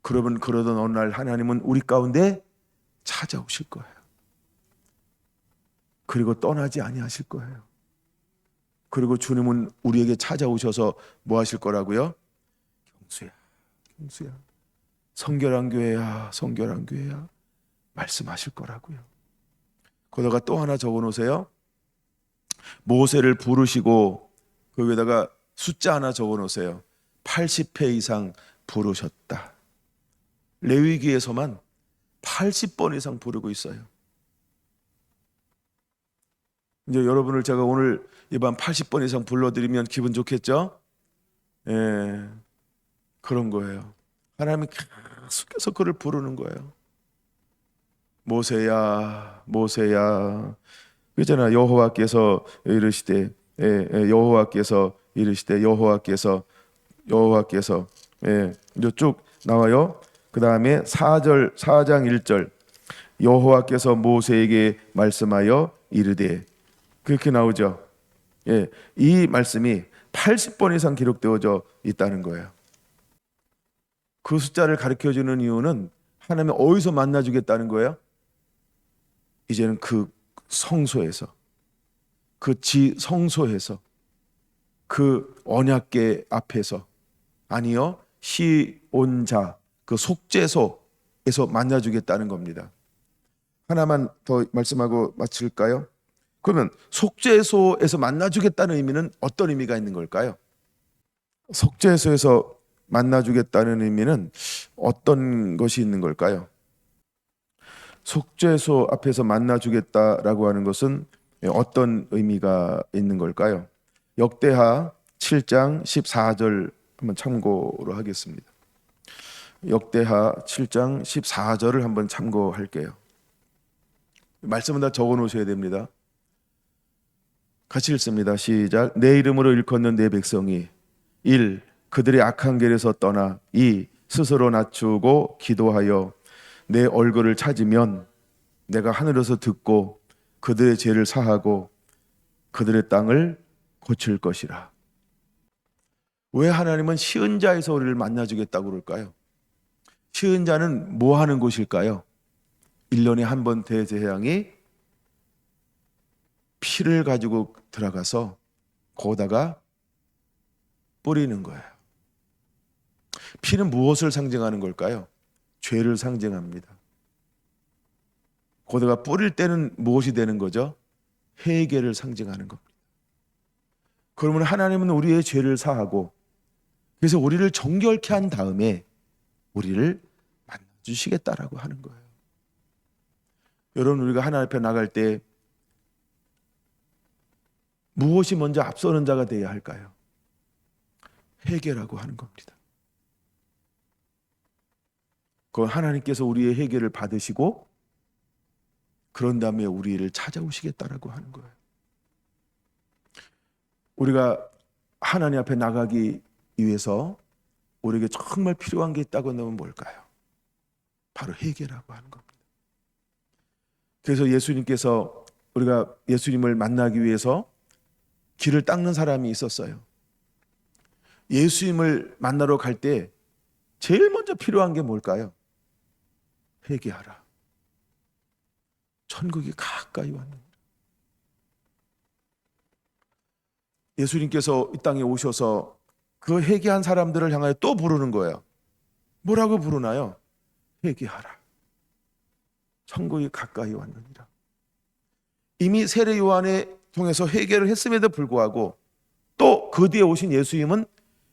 그러던 어느 날 하나님은 우리 가운데 찾아오실 거예요. 그리고 떠나지 아니하실 거예요. 그리고 주님은 우리에게 찾아오셔서 뭐 하실 거라고요? 경수야, 성결한 교회야, 성결한 교회야, 말씀하실 거라고요. 거기다가 또 하나 적어 놓으세요. 모세를 부르시고 그 위에다가 숫자 하나 적어 놓으세요. 80회 이상 부르셨다. 레위기에서만 80번 이상 부르고 있어요. 이제 여러분을 제가 오늘 이 밤 80번 이상 불러드리면 기분 좋겠죠? 예, 그런 거예요. 하나님이 계속해서 그를 부르는 거예요. 모세야, 모세야. 그잖아. 여호와께서 이르시되, 여호와께서 이르시되, 여호와께서 이제 쭉 나와요. 그 다음에 4장 1절, 여호와께서 모세에게 말씀하여 이르되, 그렇게 나오죠. 예, 이 말씀이 80번 이상 기록되어져 있다는 거예요. 그 숫자를 가르쳐주는 이유는 하나님이 어디서 만나주겠다는 거예요? 이제는 그 성소에서, 그 성소에서, 그 언약궤 앞에서, 아니요, 시온자, 그 속죄소에서 만나주겠다는 겁니다. 하나만 더 말씀하고 마칠까요? 그러면 속죄소에서 만나주겠다는 의미는 어떤 의미가 있는 걸까요? 속죄소에서 만나주겠다는 의미는 어떤 것이 있는 걸까요? 속죄소 앞에서 만나주겠다라고 하는 것은 어떤 의미가 있는 걸까요? 역대하 7장 14절 한번 참고로 하겠습니다. 역대하 7장 14절을 한번 참고할게요. 말씀은 다 적어 놓으셔야 됩니다. 같이 읽습니다. 시작. 내 이름으로 일컫는 내 백성이 1. 그들의 악한 길에서 떠나 2. 스스로 낮추고 기도하여 내 얼굴을 찾으면 내가 하늘에서 듣고 그들의 죄를 사하고 그들의 땅을 고칠 것이라. 왜 하나님은 시은자에서 우리를 만나주겠다고 그럴까요? 시은자는 뭐 하는 곳일까요? 1년에 한 번 대제사장이 피를 가지고 들어가서 거기다가 뿌리는 거예요. 피는 무엇을 상징하는 걸까요? 죄를 상징합니다. 거기다가 뿌릴 때는 무엇이 되는 거죠? 회개를 상징하는 겁니다. 그러면 하나님은 우리의 죄를 사하고, 그래서 우리를 정결케 한 다음에 우리를 주시겠다라고 하는 거예요. 여러분, 우리가 하나님 앞에 나갈 때 무엇이 먼저 앞서는 자가 되어야 할까요? 회개라고 하는 겁니다. 그건 하나님께서 우리의 회개를 받으시고 그런 다음에 우리를 찾아오시겠다라고 하는 거예요. 우리가 하나님 앞에 나가기 위해서 우리에게 정말 필요한 게 있다고 하면 뭘까요? 바로 회개라고 하는 겁니다. 그래서 예수님께서 우리가 예수님을 만나기 위해서 길을 닦는 사람이 있었어요. 예수님을 만나러 갈 때 제일 먼저 필요한 게 뭘까요? 회개하라. 천국이 가까이 왔느니라. 예수님께서 이 땅에 오셔서 그 회개한 사람들을 향하여 또 부르는 거예요. 뭐라고 부르나요? 회개하라. 천국이 가까이 왔느니라. 이미 세례 요한에 통해서 회개를 했음에도 불구하고 또 그 뒤에 오신 예수님은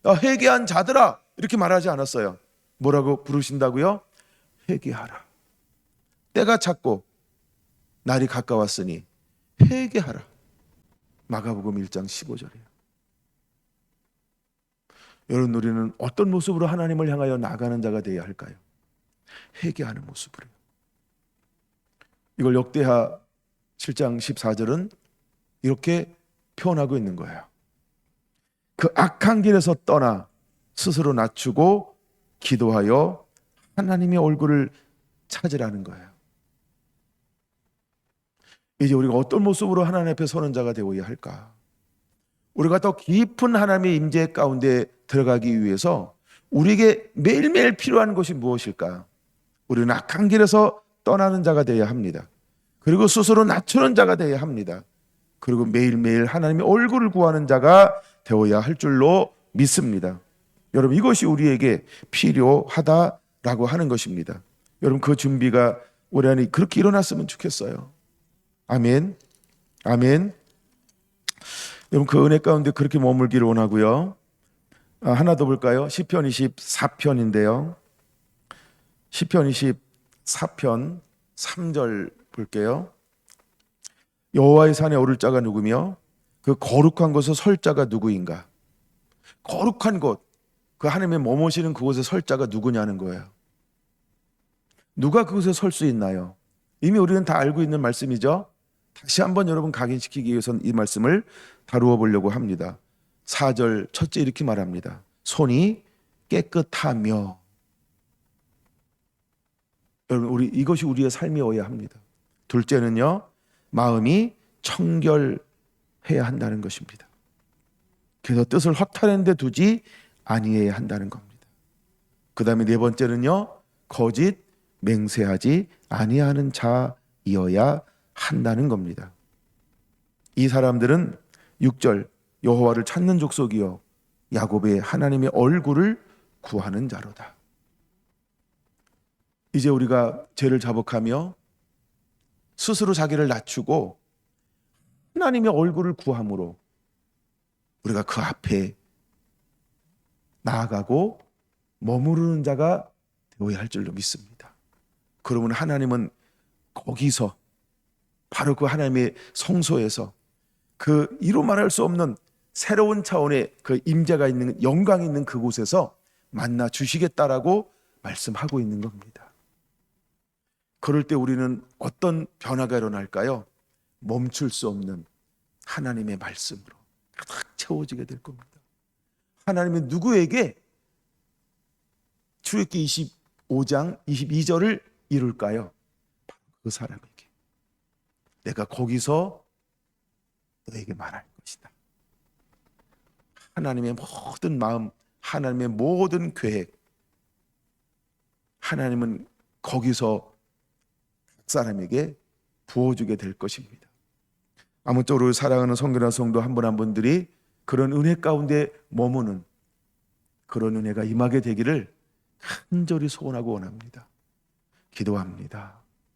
회개한 자들아 이렇게 말하지 않았어요. 뭐라고 부르신다고요? 회개하라. 때가 찼고 날이 가까웠으니 회개하라. 마가복음 1장 15절이에요. 여러분, 우리는 어떤 모습으로 하나님을 향하여 나가는 자가 되어야 할까요? 회개하는 모습으로. 이걸 역대하 7장 14절은 이렇게 표현하고 있는 거예요. 그 악한 길에서 떠나 스스로 낮추고 기도하여 하나님의 얼굴을 찾으라는 거예요. 이제 우리가 어떤 모습으로 하나님 앞에 서는 자가 되어야 할까? 우리가 더 깊은 하나님의 임재 가운데 들어가기 위해서 우리에게 매일매일 필요한 것이 무엇일까? 우리는 악한 길에서 떠나는 자가 되어야 합니다. 그리고 스스로 낮추는 자가 되어야 합니다. 그리고 매일매일 하나님의 얼굴을 구하는 자가 되어야 할 줄로 믿습니다. 여러분, 이것이 우리에게 필요하다라고 하는 것입니다. 여러분, 그 준비가 우리 안에 그렇게 일어났으면 좋겠어요. 아멘. 아멘. 여러분, 그 은혜 가운데 그렇게 머물기를 원하고요. 하나 더 볼까요? 시편 24편인데요. 시편 24편 3절 볼게요. 여호와의 산에 오를 자가 누구며 그 거룩한 곳에 설 자가 누구인가? 거룩한 곳, 그 하나님의 머무시는 그곳에 설 자가 누구냐는 거예요. 누가 그곳에 설 수 있나요? 이미 우리는 다 알고 있는 말씀이죠. 다시 한번 여러분 각인시키기 위해서는 이 말씀을 다루어 보려고 합니다. 4절 첫째 이렇게 말합니다. 손이 깨끗하며. 여러분, 이것이 우리의 삶이어야 합니다. 둘째는요, 마음이 청결해야 한다는 것입니다. 그래서 뜻을 허탄한 데 두지 아니해야 한다는 겁니다. 그 다음에 네 번째는요, 거짓 맹세하지 아니하는 자이어야 한다는 겁니다. 이 사람들은 6절 여호와를 찾는 족속이요 야곱의 하나님의 얼굴을 구하는 자로다. 이제 우리가 죄를 자복하며 스스로 자기를 낮추고 하나님의 얼굴을 구함으로 우리가 그 앞에 나아가고 머무르는 자가 되어야 할 줄로 믿습니다. 그러면 하나님은 거기서 바로 그 하나님의 성소에서 그 이루 말할 수 없는 새로운 차원의 그 임재가 있는 영광이 있는 그곳에서 만나 주시겠다라고 말씀하고 있는 겁니다. 그럴 때 우리는 어떤 변화가 일어날까요? 멈출 수 없는 하나님의 말씀으로 딱 채워지게 될 겁니다. 하나님은 누구에게 출애굽기 25장 22절을 이룰까요? 바로 그 사람에게. 내가 거기서 너에게 말할 것이다. 하나님의 모든 마음, 하나님의 모든 계획, 하나님은 거기서 각 사람에게 부어주게 될 것입니다. 아무쪼록 사랑하는 성도나 성도 한 분 한 분들이 그런 은혜 가운데 머무는 그런 은혜가 임하게 되기를 간절히 소원하고 원합니다. 기도합니다.